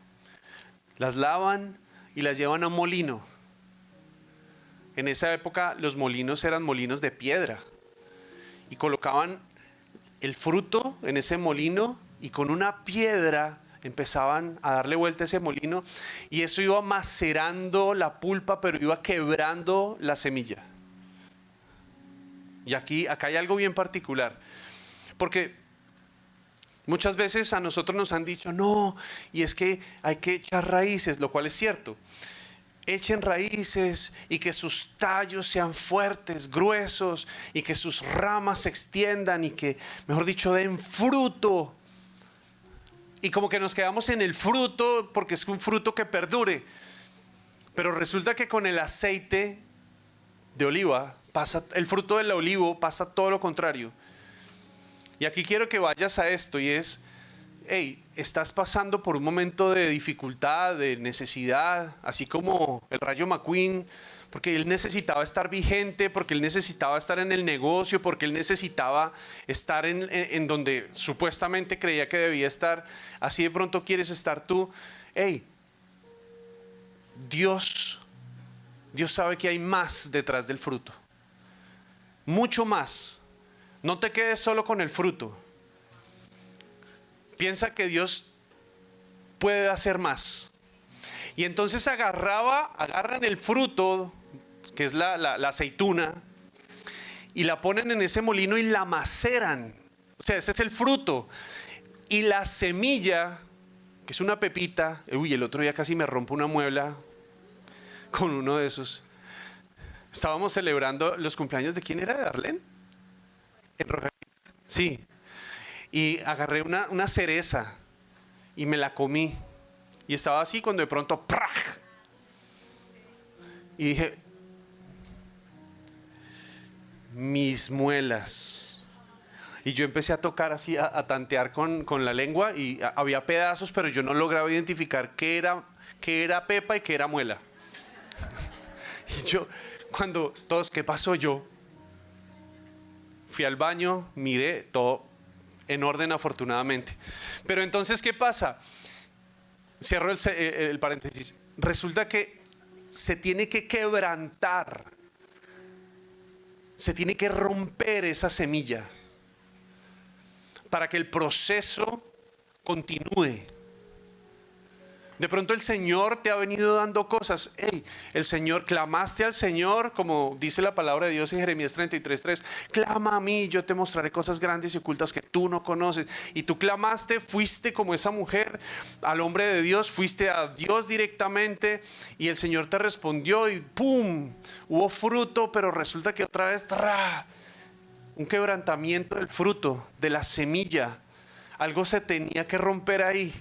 [SPEAKER 2] Las lavan y las llevan a un molino. En esa época los molinos eran molinos de piedra y colocaban el fruto en ese molino y con una piedra empezaban a darle vuelta a ese molino y eso iba macerando la pulpa, pero iba quebrando la semilla. Y acá hay algo bien particular, porque muchas veces a nosotros nos han dicho, no, y es que hay que echar raíces, lo cual es cierto. Echen raíces y que sus tallos sean fuertes, gruesos, y que sus ramas se extiendan y que, mejor dicho, den fruto. Y como que nos quedamos en el fruto porque es un fruto que perdure. Pero resulta que con el aceite de oliva, el fruto del olivo pasa todo lo contrario. Y aquí quiero que vayas a esto y es, hey, estás pasando por un momento de dificultad, de necesidad, así como el Rayo McQueen, porque él necesitaba estar vigente, porque él necesitaba estar en el negocio, porque él necesitaba estar en donde supuestamente creía que debía estar. Así de pronto quieres estar tú. Hey, Dios sabe que hay más detrás del fruto, mucho más. No te quedes solo con el fruto. Piensa que Dios puede hacer más. Y entonces agarran el fruto, que es la aceituna, y la ponen en ese molino y la maceran. O sea, ese es el fruto. Y la semilla, que es una pepita, el otro día casi me rompo una muela con uno de esos. Estábamos celebrando los cumpleaños de ¿quién era? ¿De Arlene? En Roja. Sí. Y agarré una cereza y me la comí. Y estaba así cuando de pronto ¡praj! Y dije, mis muelas. Y yo empecé a tocar así, a tantear con la lengua y había pedazos, pero yo no lograba identificar qué era pepa y qué era muela. Y yo, cuando todos, ¿qué pasó? Yo fui al baño, miré todo en orden afortunadamente. Pero entonces, ¿qué pasa? Cierro el paréntesis. Resulta que se tiene que quebrantar, se tiene que romper esa semilla para que el proceso continúe. De pronto el Señor te ha venido dando cosas. Hey, el Señor, clamaste al Señor, como dice la palabra de Dios en Jeremías 33:3. Clama a mí, yo te mostraré cosas grandes y ocultas que tú no conoces. Y tú clamaste, fuiste como esa mujer al hombre de Dios, fuiste a Dios directamente y el Señor te respondió y ¡pum! Hubo fruto, pero resulta que otra vez un quebrantamiento del fruto, de la semilla. Algo se tenía que romper ahí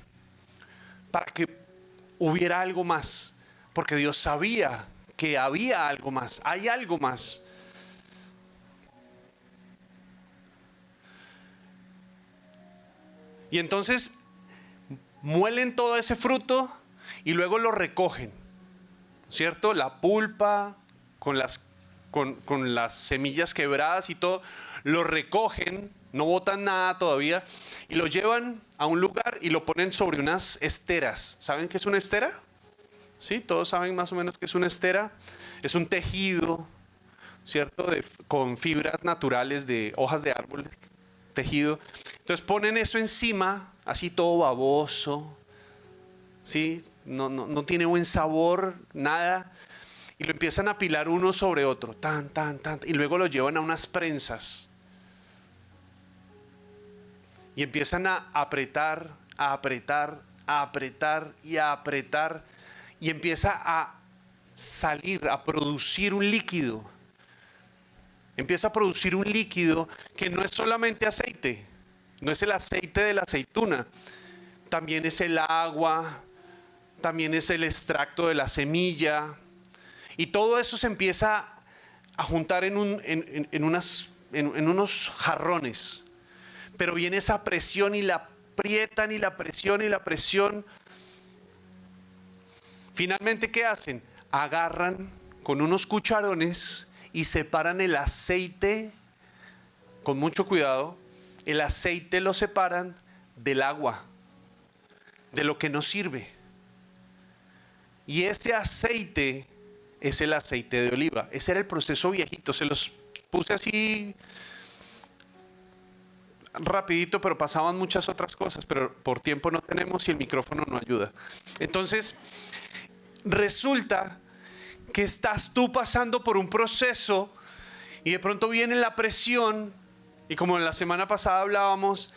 [SPEAKER 2] para que hubiera algo más, porque Dios sabía que había algo más, hay algo más. Y entonces muelen todo ese fruto y luego lo recogen. ¿cierto? La pulpa con las semillas quebradas y todo, lo recogen, no botan nada todavía, y lo llevan a un lugar y lo ponen sobre unas esteras. ¿Saben qué es una estera? ¿Sí? Todos saben más o menos qué es una estera. Es un tejido, ¿cierto? Con fibras naturales de hojas de árboles, tejido. Entonces ponen eso encima, así todo baboso, ¿sí? No tiene buen sabor, nada. Y lo empiezan a apilar uno sobre otro, tan, y luego lo llevan a unas prensas. Y empiezan a apretar, a apretar, a apretar y a apretar. Y empieza a salir, a producir un líquido. Empieza a producir un líquido que no es solamente aceite, no es el aceite de la aceituna, también es el agua, también es el extracto de la semilla. Y todo eso se empieza a juntar en unos jarrones. Pero viene esa presión y la aprietan y la presión y la presión. Finalmente, ¿qué hacen? Agarran con unos cucharones y separan el aceite, con mucho cuidado, el aceite lo separan del agua, de lo que no sirve. Y ese aceite es el aceite de oliva. Ese era el proceso viejito, se los puse así rapidito, pero pasaban muchas otras cosas, pero por tiempo no tenemos y el micrófono no ayuda. Entonces, resulta que estás tú pasando por un proceso y de pronto viene la presión y como en la semana pasada hablábamos,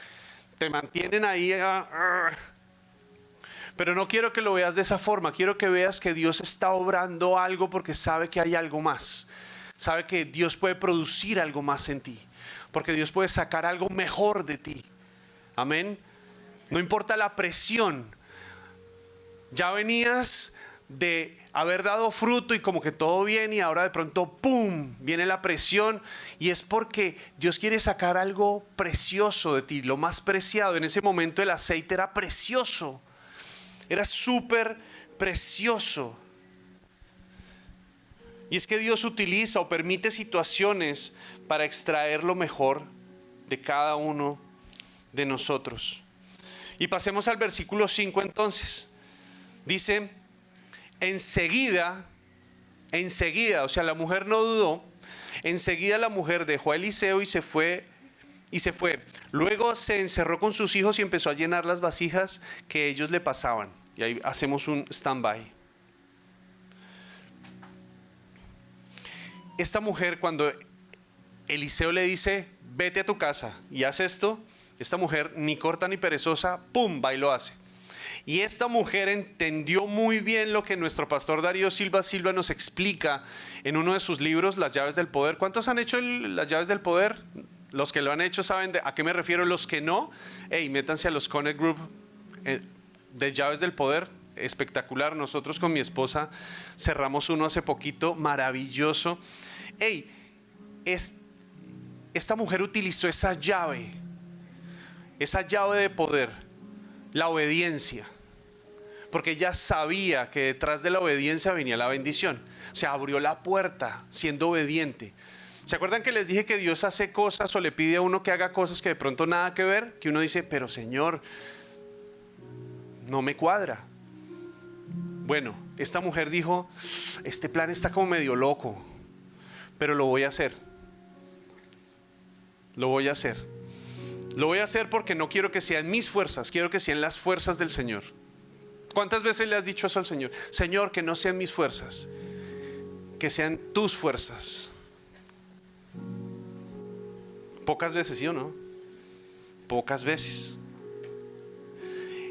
[SPEAKER 2] te mantienen ahí, pero no quiero que lo veas de esa forma. Quiero que veas que Dios está obrando algo porque sabe que hay algo más. Sabe que Dios puede producir algo más en ti, porque Dios puede sacar algo mejor de ti. Amén. No importa la presión. Ya venías de haber dado fruto y como que todo bien, y ahora de pronto ¡pum! Viene la presión, y es porque Dios quiere sacar algo precioso de ti, lo más preciado. En ese momento el aceite era precioso, era súper precioso. Y es que Dios utiliza o permite situaciones para extraer lo mejor de cada uno de nosotros. Y pasemos al versículo 5 entonces. Dice: enseguida, o sea, la mujer no dudó. Enseguida la mujer dejó a Eliseo y se fue. Luego se encerró con sus hijos y empezó a llenar las vasijas que ellos le pasaban. Y ahí hacemos un stand-by. Esta mujer, cuando Eliseo le dice, vete a tu casa y haz esto, esta mujer ni corta ni perezosa, ¡pum!, va y lo hace. Y esta mujer entendió muy bien lo que nuestro pastor Darío Silva nos explica en uno de sus libros, Las Llaves del Poder. ¿Cuántos han hecho las Llaves del Poder? Los que lo han hecho saben a qué me refiero. Los que no, métanse a los Connect Group de Llaves del Poder. Espectacular. Nosotros con mi esposa cerramos uno hace poquito, maravilloso. Esta mujer utilizó esa llave de poder, la obediencia, porque ella sabía que detrás de la obediencia venía la bendición. O sea, abrió la puerta siendo obediente. ¿Se acuerdan que les dije que Dios hace cosas o le pide a uno que haga cosas que de pronto nada que ver? Que uno dice, pero Señor, no me cuadra. Bueno, esta mujer dijo, este plan está como medio loco, pero lo voy a hacer. Lo voy a hacer. Lo voy a hacer porque no quiero que sean mis fuerzas, quiero que sean las fuerzas del Señor. ¿Cuántas veces le has dicho eso al Señor? Señor, que no sean mis fuerzas, que sean tus fuerzas. Pocas veces, ¿sí o no? Pocas veces.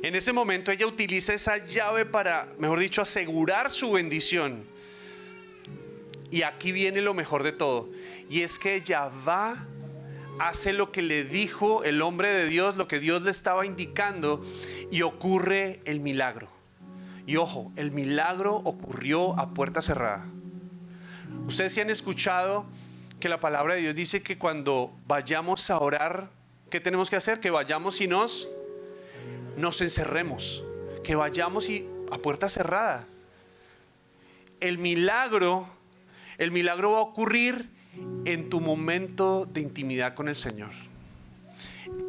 [SPEAKER 2] En ese momento ella utiliza esa llave para, mejor dicho, asegurar su bendición. Y aquí viene lo mejor de todo. Y es que ella va, hace lo que le dijo el hombre de Dios, lo que Dios le estaba indicando, y ocurre el milagro. Y ojo, el milagro ocurrió a puerta cerrada. Ustedes sí han escuchado que la palabra de Dios dice que cuando vayamos a orar, ¿qué tenemos que hacer? Que vayamos y nos encerremos, que vayamos y a puerta cerrada. el milagro va a ocurrir en tu momento de intimidad con el Señor.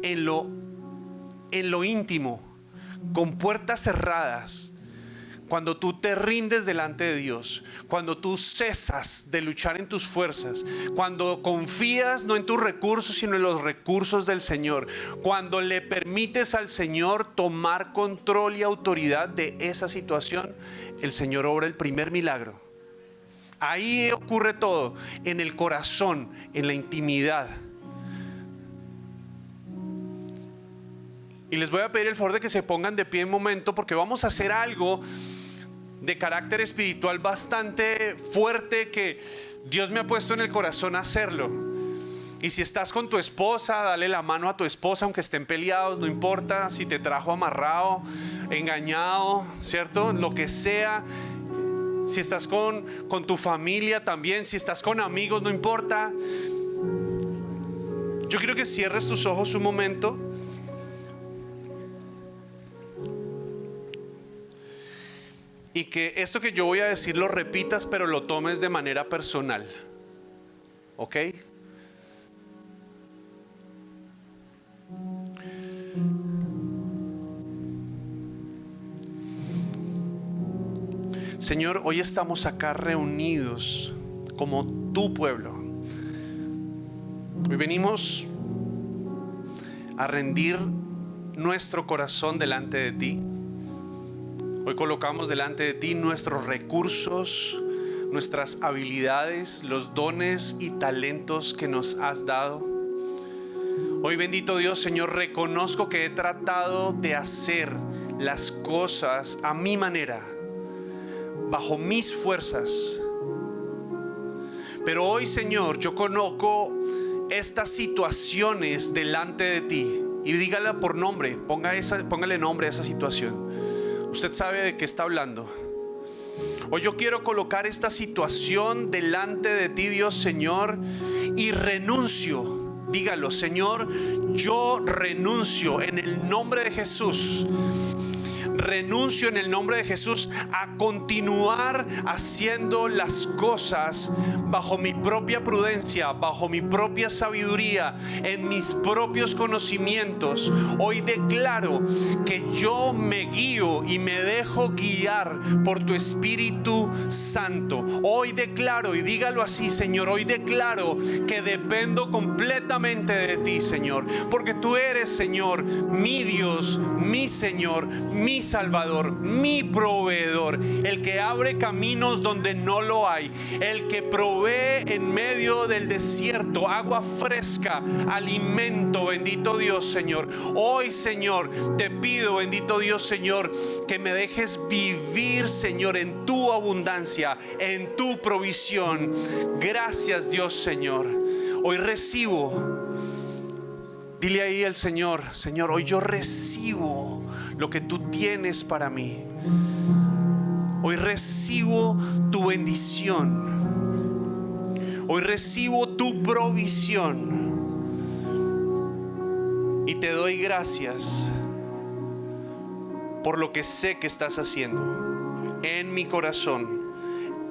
[SPEAKER 2] En lo íntimo, con puertas cerradas. Cuando tú te rindes delante de Dios, cuando tú cesas de luchar en tus fuerzas, cuando confías no en tus recursos sino en los recursos del Señor, cuando le permites al Señor tomar control y autoridad de esa situación, el Señor obra el primer milagro. Ahí ocurre todo, en el corazón, en la intimidad. Y les voy a pedir el favor de que se pongan de pie un momento, porque vamos a hacer algo de carácter espiritual bastante fuerte que Dios me ha puesto en el corazón a hacerlo. Y si estás con tu esposa, dale la mano a tu esposa, aunque estén peleados, no importa si te trajo amarrado, engañado, ¿cierto? Lo que sea. Si estás con tu familia también, si estás con amigos, no importa. Yo quiero que cierres tus ojos un momento. Y que esto que yo voy a decir lo repitas, pero lo tomes de manera personal. ¿Ok? Señor, hoy estamos acá reunidos como tu pueblo. Hoy venimos a rendir nuestro corazón delante de ti. Hoy colocamos delante de ti nuestros recursos, nuestras habilidades, los dones y talentos que nos has dado. Hoy, bendito Dios, Señor, reconozco que he tratado de hacer las cosas a mi manera, bajo mis fuerzas. Pero hoy, Señor, yo conozco estas situaciones delante de ti. Y dígala por nombre, póngale nombre a esa situación. Usted sabe de qué está hablando. Hoy yo quiero colocar esta situación delante de ti, Dios, Señor, y renuncio. Dígalo, Señor, yo renuncio en el nombre de Jesús. Renuncio en el nombre de Jesús a continuar haciendo las cosas bajo mi propia prudencia, bajo mi propia sabiduría, en mis propios conocimientos. Hoy declaro que yo me guío y me dejo guiar por tu Espíritu Santo. Hoy declaro, y dígalo así, Señor, hoy declaro que dependo completamente de ti, Señor, porque tú eres, Señor, mi Dios, mi Señor, mi Salvador, mi proveedor, el que abre caminos donde no lo hay, el que provee en medio del desierto agua fresca, alimento. Bendito Dios, Señor. Hoy, Señor, te pido, bendito Dios, Señor, que me dejes vivir, Señor, en tu abundancia, en tu provisión. Gracias, Dios, Señor. Hoy recibo. Dile ahí al Señor: Señor, hoy yo recibo lo que tú tienes para mí. Hoy recibo tu bendición. Hoy recibo tu provisión. Y te doy gracias por lo que sé que estás haciendo en mi corazón,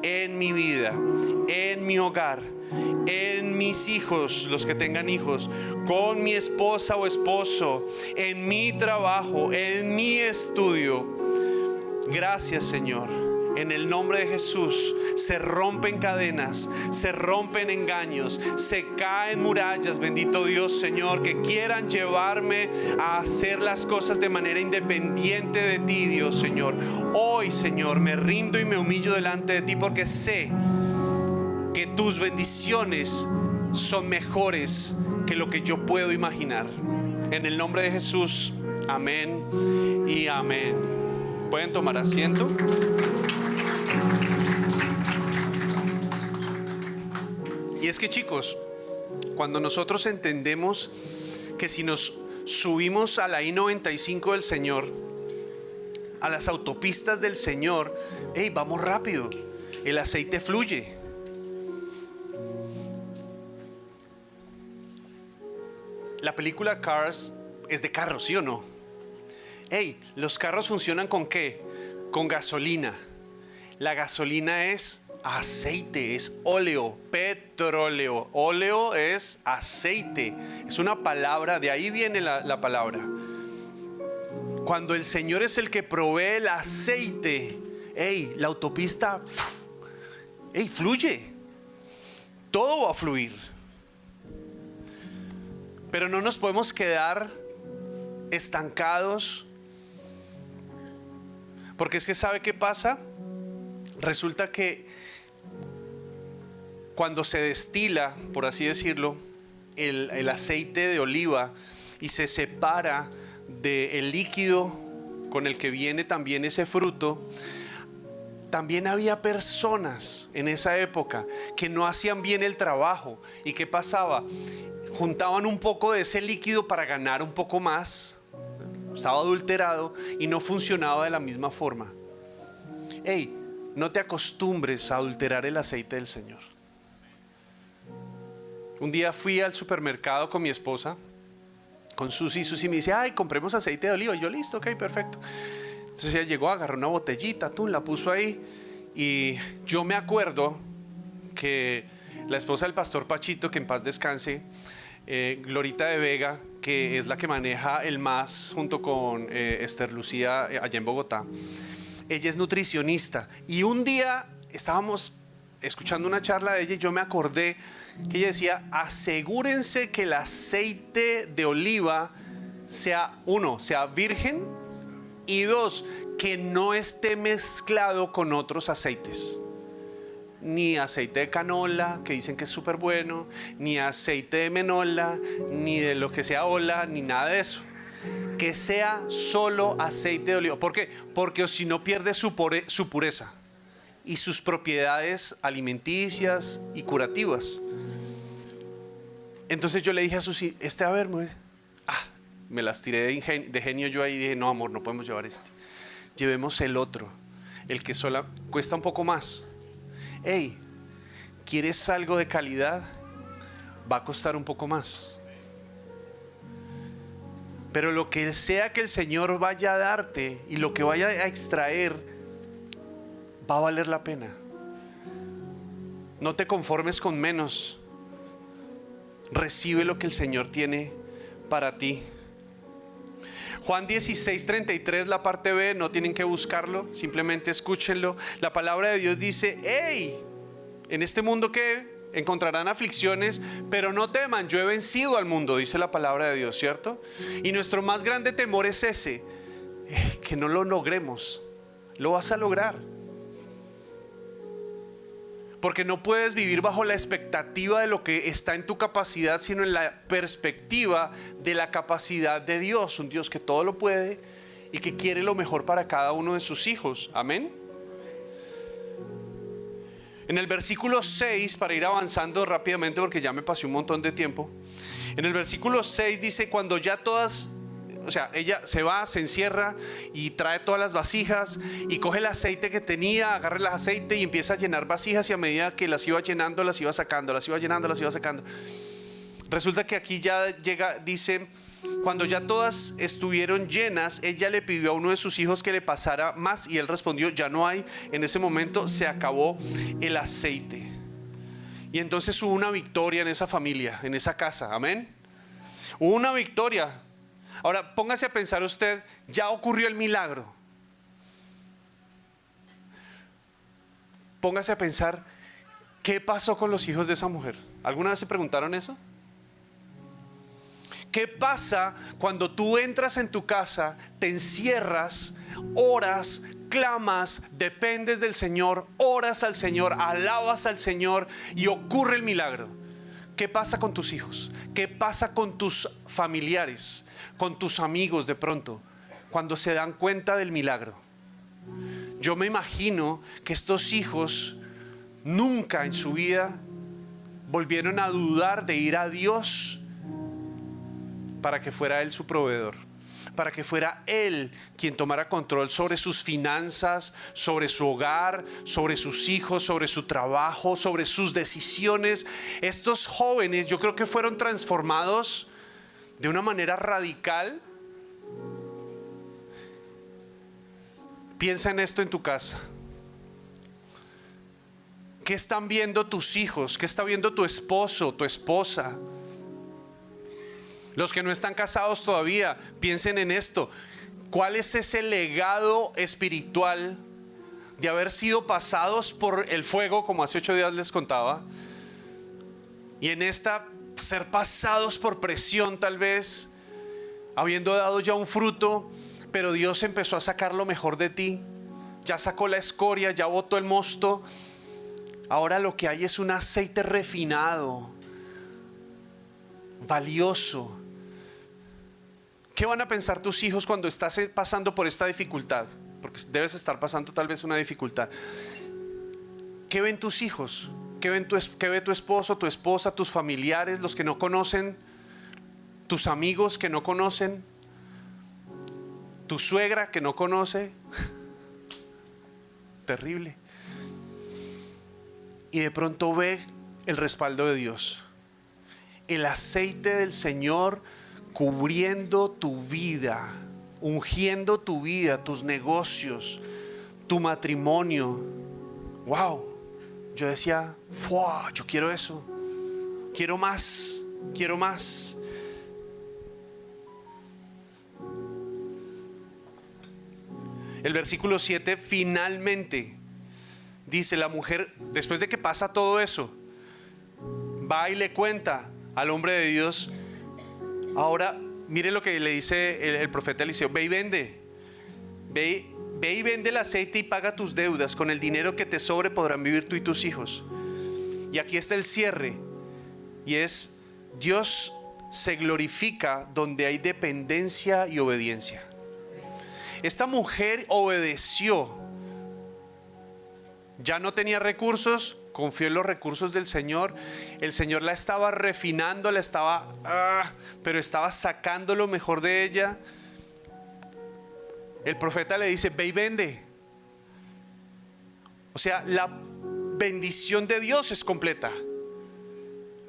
[SPEAKER 2] en mi vida, en mi hogar, en mis hijos, los que tengan hijos, con mi esposa o esposo, en mi trabajo, en mi estudio. Gracias, Señor. En el nombre de Jesús se rompen cadenas, se rompen engaños, se caen murallas, bendito Dios, Señor, que quieran llevarme a hacer las cosas de manera independiente de ti, Dios, Señor. Hoy, Señor, me rindo y me humillo delante de ti, porque sé que tus bendiciones son mejores que lo que yo puedo imaginar. En el nombre de Jesús, amén y amén. ¿Pueden tomar asiento? Y es que, chicos, cuando nosotros entendemos que si nos subimos a la I-95 del Señor, a las autopistas del Señor, vamos rápido, el aceite fluye. La película Cars es de carros, ¿sí o no? Los carros funcionan ¿con qué? Con gasolina. La gasolina es aceite, es óleo, petróleo. Óleo es aceite, es una palabra, de ahí viene la palabra. Cuando el Señor es el que provee el aceite, la autopista, fluye. Todo va a fluir. Pero no nos podemos quedar estancados. Porque es que ¿sabe qué pasa? Resulta que cuando se destila, por así decirlo, el aceite de oliva y se separa del líquido con el que viene también ese fruto, también había personas en esa época que no hacían bien el trabajo. ¿Y qué pasaba? Juntaban un poco de ese líquido para ganar un poco más. Estaba adulterado y no funcionaba de la misma forma. No te acostumbres a adulterar el aceite del Señor. Un día fui al supermercado con mi esposa, con Susi. Susi me dice, compremos aceite de oliva. Y yo, listo, ok, perfecto. Entonces ella llegó, agarró una botellita, la puso ahí. Y yo me acuerdo que la esposa del pastor Pachito, que en paz descanse, Glorita de Vega, que es la que maneja el MAS junto con Esther Lucía allá en Bogotá, ella es nutricionista. Y un día estábamos escuchando una charla de ella y yo me acordé que ella decía, asegúrense que el aceite de oliva sea, uno, sea virgen, y dos, que no esté mezclado con otros aceites. Ni aceite de canola, que dicen que es súper bueno, ni aceite de menola, ni de lo que sea ola, ni nada de eso. Que sea solo aceite de oliva. ¿Por qué? Porque si no pierde su pureza y sus propiedades alimenticias y curativas. Entonces yo le dije a Susi, a ver, me las tiré de genio yo ahí y dije, no amor, no podemos llevar este. Llevemos el otro, el que solo cuesta un poco más. ¿Quieres algo de calidad? Va a costar un poco más. Pero lo que sea que el Señor vaya a darte y lo que vaya a extraer va a valer la pena. No te conformes con menos. Recibe lo que el Señor tiene para ti. Juan 16:33, la parte B, no tienen que buscarlo, simplemente escúchenlo. La palabra de Dios dice, en este mundo que encontrarán aflicciones, pero no teman, yo he vencido al mundo, dice la palabra de Dios, ¿cierto? Y nuestro más grande temor es ese, que no lo logremos. Lo vas a lograr. Porque no puedes vivir bajo la expectativa de lo que está en tu capacidad, sino en la perspectiva de la capacidad de Dios. Un Dios que todo lo puede y que quiere lo mejor para cada uno de sus hijos. Amén. En el versículo 6, para ir avanzando rápidamente porque ya me pasé un montón de tiempo. En el versículo 6 dice, cuando ya todas... ella se va, se encierra y trae todas las vasijas y coge el aceite que tenía, agarra el aceite y empieza a llenar vasijas, y a medida que las iba llenando, las iba sacando, las iba llenando, las iba sacando. Resulta que aquí ya llega, dice, cuando ya todas estuvieron llenas, ella le pidió a uno de sus hijos que le pasara más y él respondió, ya no hay. En ese momento se acabó el aceite. Y entonces hubo una victoria en esa familia, en esa casa. Amén. Hubo una victoria. Ahora póngase a pensar usted, ya ocurrió el milagro. Póngase a pensar, ¿qué pasó con los hijos de esa mujer? ¿Alguna vez se preguntaron eso? ¿Qué pasa cuando tú entras en tu casa, te encierras, oras, clamas, dependes del Señor, oras al Señor, alabas al Señor y ocurre el milagro? ¿Qué pasa con tus hijos? ¿Qué pasa con tus familiares? Con tus amigos de pronto, cuando se dan cuenta del milagro. Yo me imagino que estos hijos nunca en su vida volvieron a dudar de ir a Dios para que fuera Él su proveedor, para que fuera Él quien tomara control sobre sus finanzas, sobre su hogar, sobre sus hijos, sobre su trabajo, sobre sus decisiones. Estos jóvenes yo creo que fueron transformados de una manera radical. Piensa en esto en tu casa. ¿Qué están viendo tus hijos? ¿Qué está viendo tu esposo, tu esposa? Los que no están casados todavía, piensen en esto. ¿Cuál es ese legado espiritual de haber sido pasados por el fuego, como hace 8 días les contaba? Y en esta, ser pasados por presión tal vez, habiendo dado ya un fruto, pero Dios empezó a sacar lo mejor de ti. Ya sacó la escoria, ya botó el mosto. Ahora lo que hay es un aceite refinado, valioso. ¿Qué van a pensar tus hijos cuando estás pasando por esta dificultad? Porque debes estar pasando tal vez una dificultad. ¿Qué ven tus hijos? ¿Qué ve tu esposo, tu esposa, tus familiares, los que no conocen, tus amigos que no conocen, tu suegra que no conoce? Terrible. Y de pronto ve el respaldo de Dios, el aceite del Señor cubriendo tu vida, ungiendo tu vida, tus negocios, tu matrimonio. Wow, yo decía, yo quiero eso, quiero más, quiero más. El versículo 7 finalmente dice: la mujer, después de que pasa todo eso, va y le cuenta al hombre de Dios. Ahora, mire lo que le dice el profeta Eliseo: ve y vende. Ve y vende el aceite y paga tus deudas. Con el dinero que te sobre podrán vivir tú y tus hijos. Y aquí está el cierre. Y es: Dios se glorifica donde hay dependencia y obediencia. Esta mujer obedeció. Ya no tenía recursos, confió en los recursos del Señor. El Señor la estaba refinando, pero estaba sacando lo mejor de ella. El profeta le dice: ve y vende. O sea, la bendición de Dios es completa.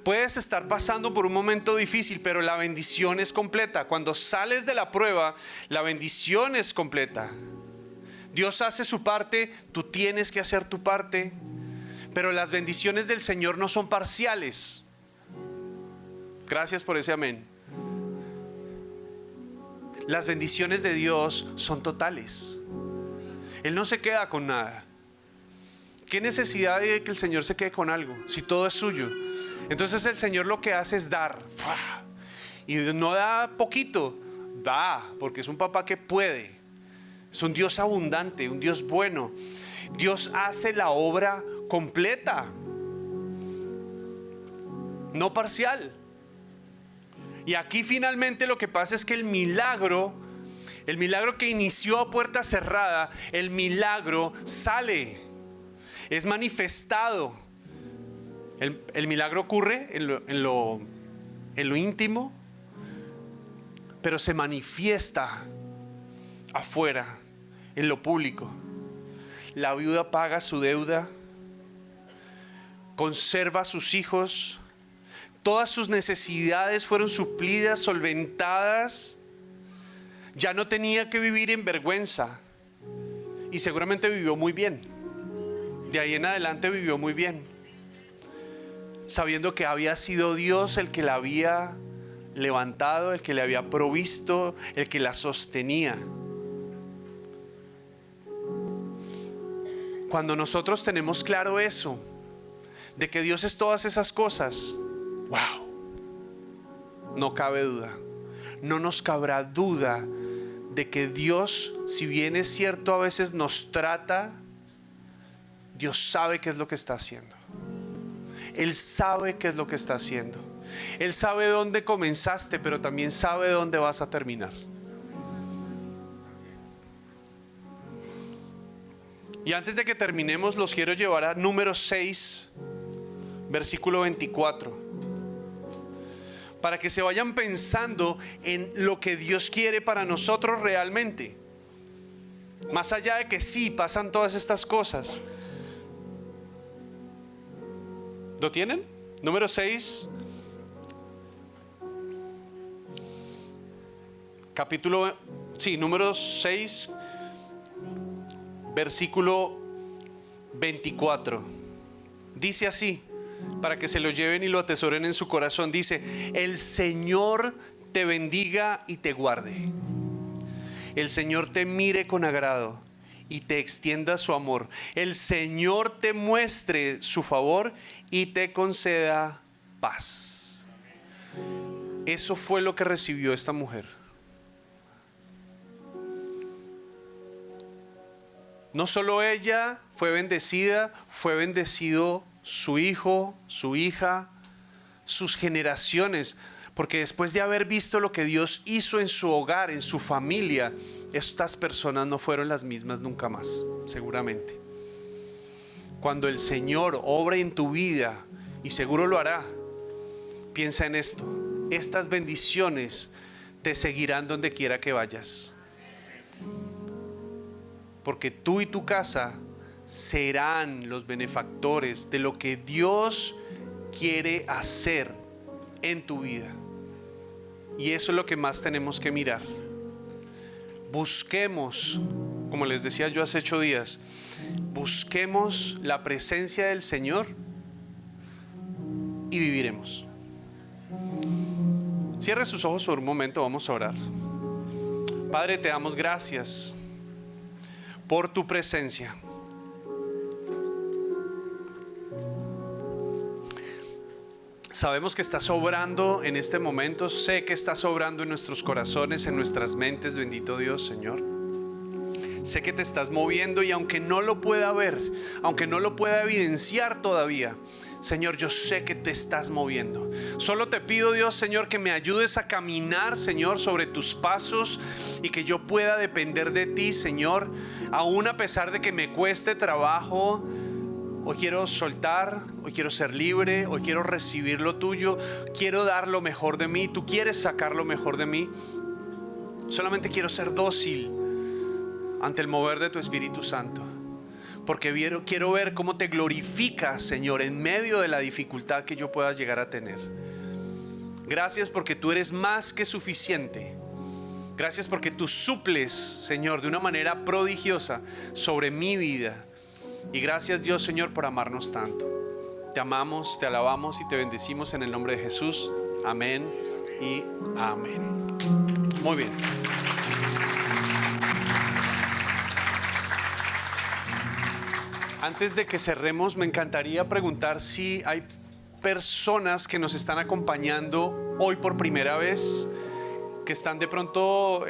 [SPEAKER 2] Puedes estar pasando por un momento difícil, pero la bendición es completa. Cuando sales de la prueba, la bendición es completa. Dios hace su parte, tú tienes que hacer tu parte. Pero las bendiciones del Señor no son parciales. Gracias por ese amén. Las bendiciones de Dios son totales. Él no se queda con nada. ¿Qué necesidad de que el Señor se quede con algo si todo es suyo? Entonces el Señor lo que hace es dar. Y no da poquito, da, porque es un papá que puede. Es un Dios abundante, un Dios bueno. Dios hace la obra completa, no parcial. Y aquí finalmente lo que pasa es que el milagro que inició a puerta cerrada, el milagro sale, es manifestado. El milagro ocurre en lo íntimo, pero se manifiesta afuera, en lo público. La viuda paga su deuda, conserva a sus hijos, todas sus necesidades fueron suplidas, solventadas. Ya no tenía que vivir en vergüenza, y seguramente vivió muy bien. De ahí en adelante vivió muy bien, sabiendo que había sido Dios el que la había levantado, el que le había provisto, el que la sostenía. Cuando nosotros tenemos claro eso, de que Dios es todas esas cosas, no cabe duda, no nos cabrá duda de que Dios, si bien es cierto a veces nos trata, Dios sabe qué es lo que está haciendo. Él sabe qué es lo que está haciendo. Él sabe dónde comenzaste, pero también sabe dónde vas a terminar. Y antes de que terminemos, los quiero llevar a Números 6, versículo 24, para que se vayan pensando en lo que Dios quiere para nosotros realmente. Más allá de que sí, pasan todas estas cosas. ¿Lo tienen? Número 6, número 6, versículo 24. Dice así, para que se lo lleven y lo atesoren en su corazón. Dice: el Señor te bendiga y te guarde. El Señor te mire con agrado y te extienda su amor. El Señor te muestre su favor y te conceda paz. Eso fue lo que recibió esta mujer. No solo ella fue bendecida, fue bendecido su hijo, su hija, sus generaciones. Porque después de haber visto lo que Dios hizo en su hogar, en su familia, estas personas no fueron las mismas nunca más, seguramente. Cuando el Señor obra en tu vida, y seguro lo hará, piensa en esto: estas bendiciones te seguirán donde quiera que vayas. Porque tú y tu casa serán los benefactores de lo que Dios quiere hacer en tu vida. Y eso es lo que más tenemos que mirar. Busquemos, como les decía yo hace 8 días, busquemos la presencia del Señor y viviremos. Cierre sus ojos por un momento, vamos a orar. Padre, te damos gracias por tu presencia. Sabemos que estás obrando en este momento. Sé que estás obrando en nuestros corazones, en nuestras mentes. Bendito Dios, Señor. Sé que te estás moviendo, y aunque no lo pueda ver, aunque no lo pueda evidenciar todavía, Señor, yo sé que te estás moviendo. Solo te pido, Dios, Señor, que me ayudes a caminar, Señor, sobre tus pasos, y que yo pueda depender de ti, Señor, aún a pesar de que me cueste trabajo. Hoy quiero soltar, hoy quiero ser libre, hoy quiero recibir lo tuyo, quiero dar lo mejor de mí. Tú quieres sacar lo mejor de mí. Solamente quiero ser dócil ante el mover de tu Espíritu Santo, porque quiero ver cómo te glorificas, Señor, en medio de la dificultad que yo pueda llegar a tener. Gracias porque tú eres más que suficiente. Gracias porque tú suples, Señor, de una manera prodigiosa sobre mi vida. Y gracias, Dios, Señor, por amarnos tanto. Te amamos, te alabamos y te bendecimos en el nombre de Jesús. Amén y amén. Muy bien. Antes de que cerremos, me encantaría preguntar si hay personas que nos están acompañando hoy por primera vez, que están de pronto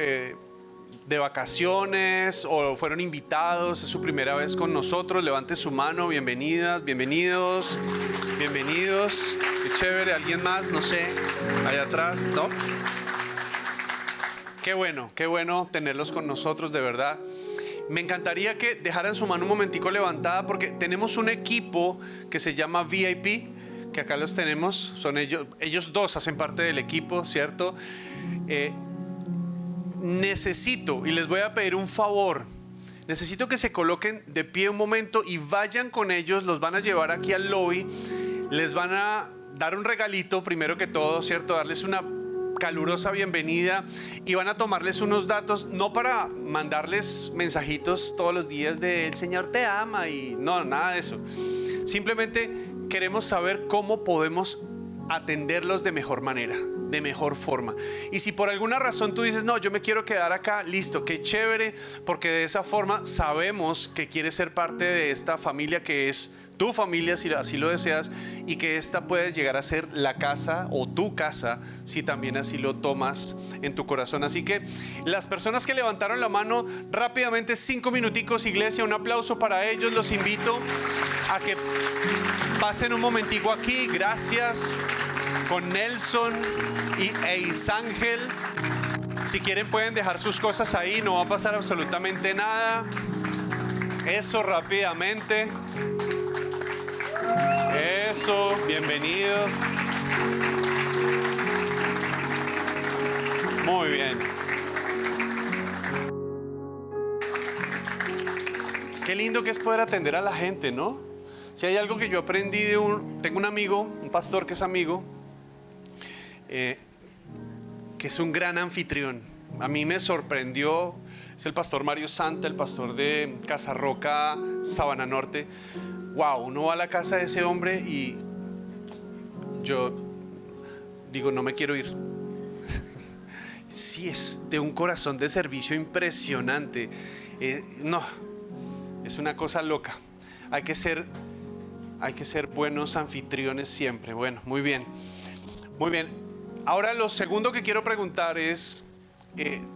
[SPEAKER 2] de vacaciones o fueron invitados, es su primera vez con nosotros. Levante su mano. Bienvenidas, bienvenidos, bienvenidos. Qué chévere. ¿Alguien más? No sé, allá atrás, ¿no? Qué bueno tenerlos con nosotros, de verdad. Me encantaría que dejaran su mano un momentico levantada, porque tenemos un equipo que se llama VIP, que acá los tenemos. Son ellos dos hacen parte del equipo, ¿cierto? Necesito, y les voy a pedir un favor, necesito que se coloquen de pie un momento y vayan con ellos. Los van a llevar aquí al lobby, les van a dar un regalito primero que todo, ¿cierto? Darles una calurosa bienvenida, y van a tomarles unos datos, no para mandarles mensajitos todos los días de el Señor te ama, y no, nada de eso. Simplemente queremos saber cómo podemos atenderlos de mejor manera, de mejor forma. Y si por alguna razón tú dices, no, yo me quiero quedar acá, listo, qué chévere, porque de esa forma sabemos que quieres ser parte de esta familia que es tu familia, si así lo deseas, y que esta puede llegar a ser la casa o tu casa si también así lo tomas en tu corazón. Así que las personas que levantaron la mano, rápidamente, 5 minuticos, iglesia, un aplauso para ellos. Los invito a que pasen un momentico aquí. Gracias. Con Nelson y Eisángel, si quieren pueden dejar sus cosas ahí, no va a pasar absolutamente nada. Eso, rápidamente. Eso, bienvenidos. Muy bien. Qué lindo que es poder atender a la gente, ¿no? Si hay algo que yo aprendí tengo un amigo, un pastor que es amigo, que es un gran anfitrión. A mí me sorprendió. Es el pastor Mario Santa, el pastor de Casa Roca, Sabana Norte. wow, uno va a la casa de ese hombre y yo digo, no me quiero ir. Sí, es de un corazón de servicio impresionante. No, es una cosa loca. Hay que ser buenos anfitriones siempre. Bueno, muy bien. Muy bien. Ahora lo segundo que quiero preguntar es,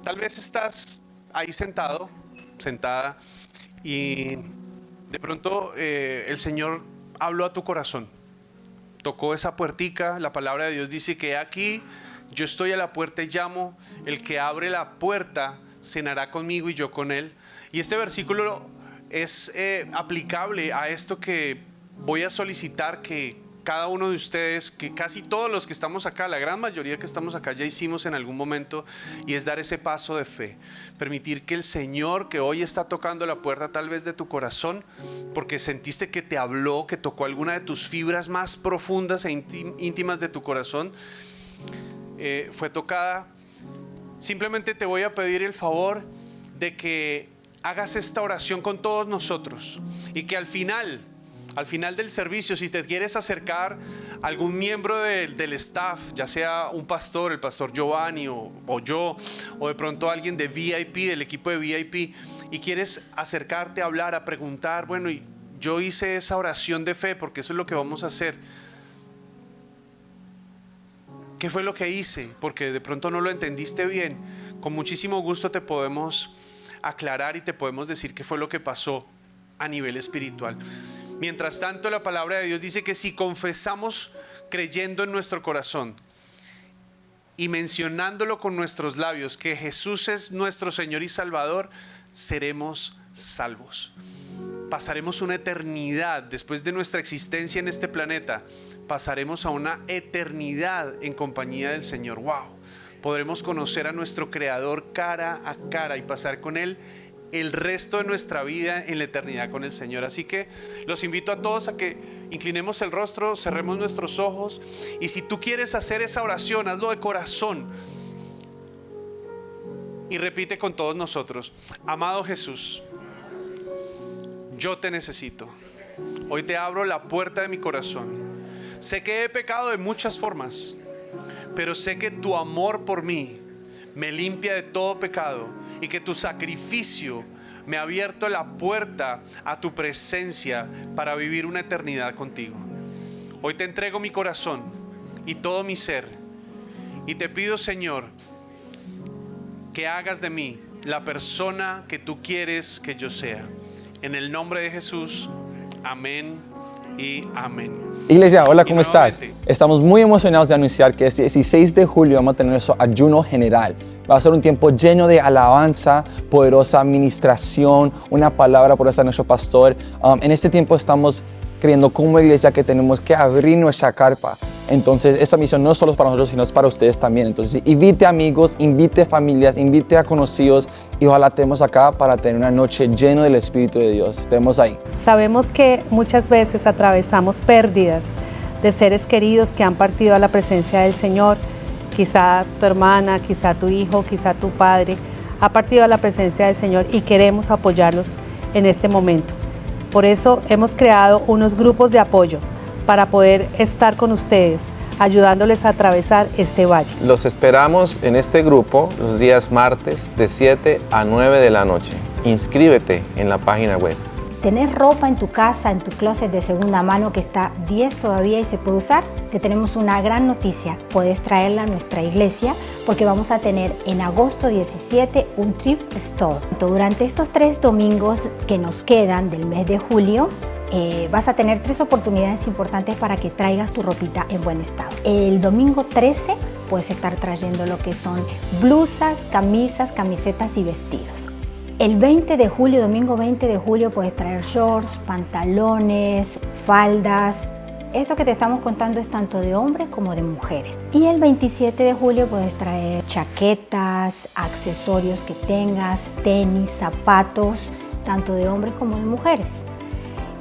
[SPEAKER 2] tal vez estás ahí sentado, sentada, y de pronto el Señor habló a tu corazón. Tocó esa puertica. La palabra de Dios dice que aquí yo estoy a la puerta y llamo. El que abre la puerta cenará conmigo y yo con él. Y este versículo es aplicable a esto que voy a solicitar que cada uno de ustedes, que casi todos los que estamos acá, la gran mayoría que estamos acá ya hicimos en algún momento, y es dar ese paso de fe. Permitir que el Señor, que hoy está tocando la puerta tal vez de tu corazón, porque sentiste que te habló, que tocó alguna de tus fibras más profundas e íntimas de tu corazón, fue tocada. Simplemente te voy a pedir el favor de que hagas esta oración con todos nosotros, y que al final del servicio, si te quieres acercar a algún miembro del staff, ya sea un pastor, el pastor Giovanni o yo, o de pronto alguien de VIP, del equipo de VIP, y quieres acercarte a hablar, a preguntar, bueno, y yo hice esa oración de fe porque eso es lo que vamos a hacer. ¿Qué fue lo que hice? Porque de pronto no lo entendiste bien. Con muchísimo gusto te podemos aclarar y te podemos decir qué fue lo que pasó a nivel espiritual. Mientras tanto, la palabra de Dios dice que si confesamos creyendo en nuestro corazón y mencionándolo con nuestros labios que Jesús es nuestro Señor y Salvador, seremos salvos. Pasaremos una eternidad después de nuestra existencia en este planeta. Pasaremos a una eternidad en compañía del Señor. ¡Wow! Podremos conocer a nuestro Creador cara a cara y pasar con Él el resto de nuestra vida en la eternidad con el Señor. Así que los invito a todos a que inclinemos el rostro, cerremos nuestros ojos, y si tú quieres hacer esa oración, hazlo de corazón y repite con todos nosotros: amado Jesús, yo te necesito. Hoy te abro la puerta de mi corazón. Sé que he pecado de muchas formas, pero sé que tu amor por mí me limpia de todo pecado, y que tu sacrificio me ha abierto la puerta a tu presencia para vivir una eternidad contigo. Hoy te entrego mi corazón y todo mi ser, y te pido, Señor, que hagas de mí la persona que tú quieres que yo sea. En el nombre de Jesús, amén y amén.
[SPEAKER 3] Iglesia, hola, ¿cómo estás? Estamos muy emocionados de anunciar que este 16 de julio vamos a tener nuestro ayuno general. Va a ser un tiempo lleno de alabanza, poderosa administración, una palabra por nuestro pastor. En este tiempo estamos creyendo como iglesia que tenemos que abrir nuestra carpa. Entonces, esta misión no es solo para nosotros, sino es para ustedes también. Entonces, invite amigos, invite familias, invite a conocidos, y ojalá estemos acá para tener una noche llena del Espíritu de Dios. Estemos ahí.
[SPEAKER 4] Sabemos que muchas veces atravesamos pérdidas de seres queridos que han partido a la presencia del Señor. Quizá tu hermana, quizá tu hijo, quizá tu padre ha partido a la presencia del Señor, y queremos apoyarlos en este momento. Por eso hemos creado unos grupos de apoyo para poder estar con ustedes, ayudándoles a atravesar este valle.
[SPEAKER 5] Los esperamos en este grupo los días martes de 7 a 9 de la noche. Inscríbete en la página web.
[SPEAKER 6] ¿Tenés ropa en tu casa, en tu closet de segunda mano que está 10 todavía y se puede usar? Te tenemos una gran noticia. Puedes traerla a nuestra iglesia porque vamos a tener en agosto 17 un Thrift Store. Durante estos 3 domingos que nos quedan del mes de julio, vas a tener 3 oportunidades importantes para que traigas tu ropita en buen estado. El domingo 13 puedes estar trayendo lo que son blusas, camisas, camisetas y vestidos. El 20 de julio, domingo 20 de julio, puedes traer shorts, pantalones, faldas. Esto que te estamos contando es tanto de hombres como de mujeres. Y el 27 de julio puedes traer chaquetas, accesorios que tengas, tenis, zapatos, tanto de hombres como de mujeres.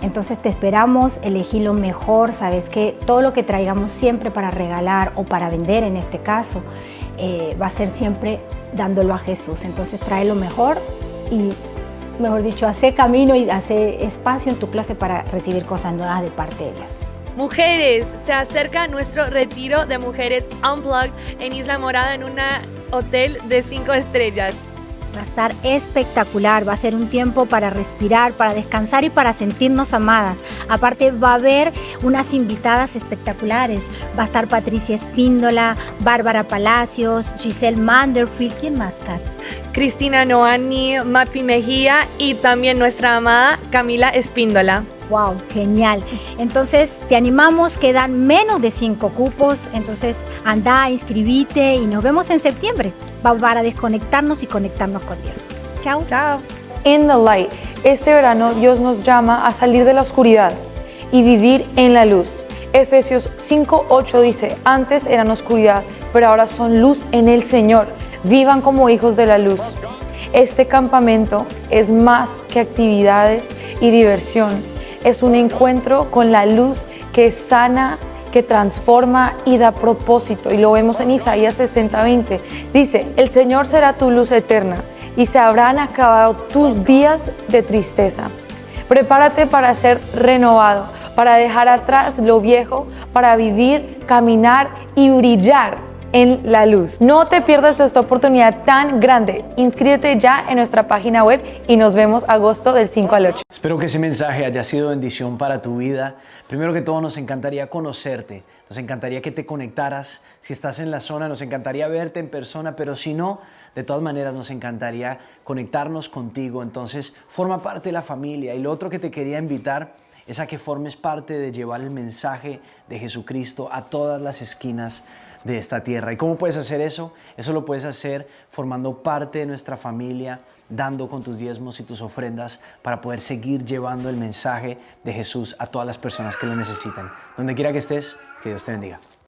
[SPEAKER 6] Entonces te esperamos, elegí lo mejor. Sabes que todo lo que traigamos siempre para regalar o para vender, en este caso, va a ser siempre dándolo a Jesús. Entonces trae lo mejor y mejor dicho, hace camino y hace espacio en tu closet para recibir cosas nuevas de parte de Dios.
[SPEAKER 7] Mujeres, se acerca nuestro retiro de mujeres Unplugged en Isla Morada en un hotel de 5 estrellas.
[SPEAKER 6] Va a estar espectacular, va a ser un tiempo para respirar, para descansar y para sentirnos amadas. Aparte va a haber unas invitadas espectaculares. Va a estar Patricia Espíndola, Bárbara Palacios, Giselle Manderfield. ¿Quién más, Kat?
[SPEAKER 7] Cristina Noani, Mapi Mejía y también nuestra amada Camila Espíndola.
[SPEAKER 6] ¡Wow! Genial. Entonces te animamos, quedan menos de 5 cupos, entonces anda, inscribite y nos vemos en septiembre para desconectarnos y conectarnos con Dios. Chao.
[SPEAKER 7] Chao.
[SPEAKER 8] In the light. Este verano Dios nos llama a salir de la oscuridad y vivir en la luz. Efesios 5:8 dice, antes eran oscuridad, pero ahora son luz en el Señor. Vivan como hijos de la luz. Este campamento es más que actividades y diversión. Es un encuentro con la luz que sana, que transforma y da propósito. Y lo vemos en Isaías 60:20. Dice, el Señor será tu luz eterna y se habrán acabado tus días de tristeza. Prepárate para ser renovado, para dejar atrás lo viejo, para vivir, caminar y brillar en la luz. No te pierdas esta oportunidad tan grande. Inscríbete ya en nuestra página web y nos vemos agosto del 5 al 8.
[SPEAKER 1] Espero que ese mensaje haya sido bendición para tu vida. Primero que todo, nos encantaría conocerte, nos encantaría que te conectaras. Si estás en la zona, nos encantaría verte en persona, pero si no, de todas maneras nos encantaría conectarnos contigo. Entonces, forma parte de la familia. Y lo otro que te quería invitar es a que formes parte de llevar el mensaje de Jesucristo a todas las esquinas de esta tierra. ¿Y cómo puedes hacer eso? Eso lo puedes hacer formando parte de nuestra familia, dando con tus diezmos y tus ofrendas para poder seguir llevando el mensaje de Jesús a todas las personas que lo necesitan. Donde quiera que estés, que Dios te bendiga.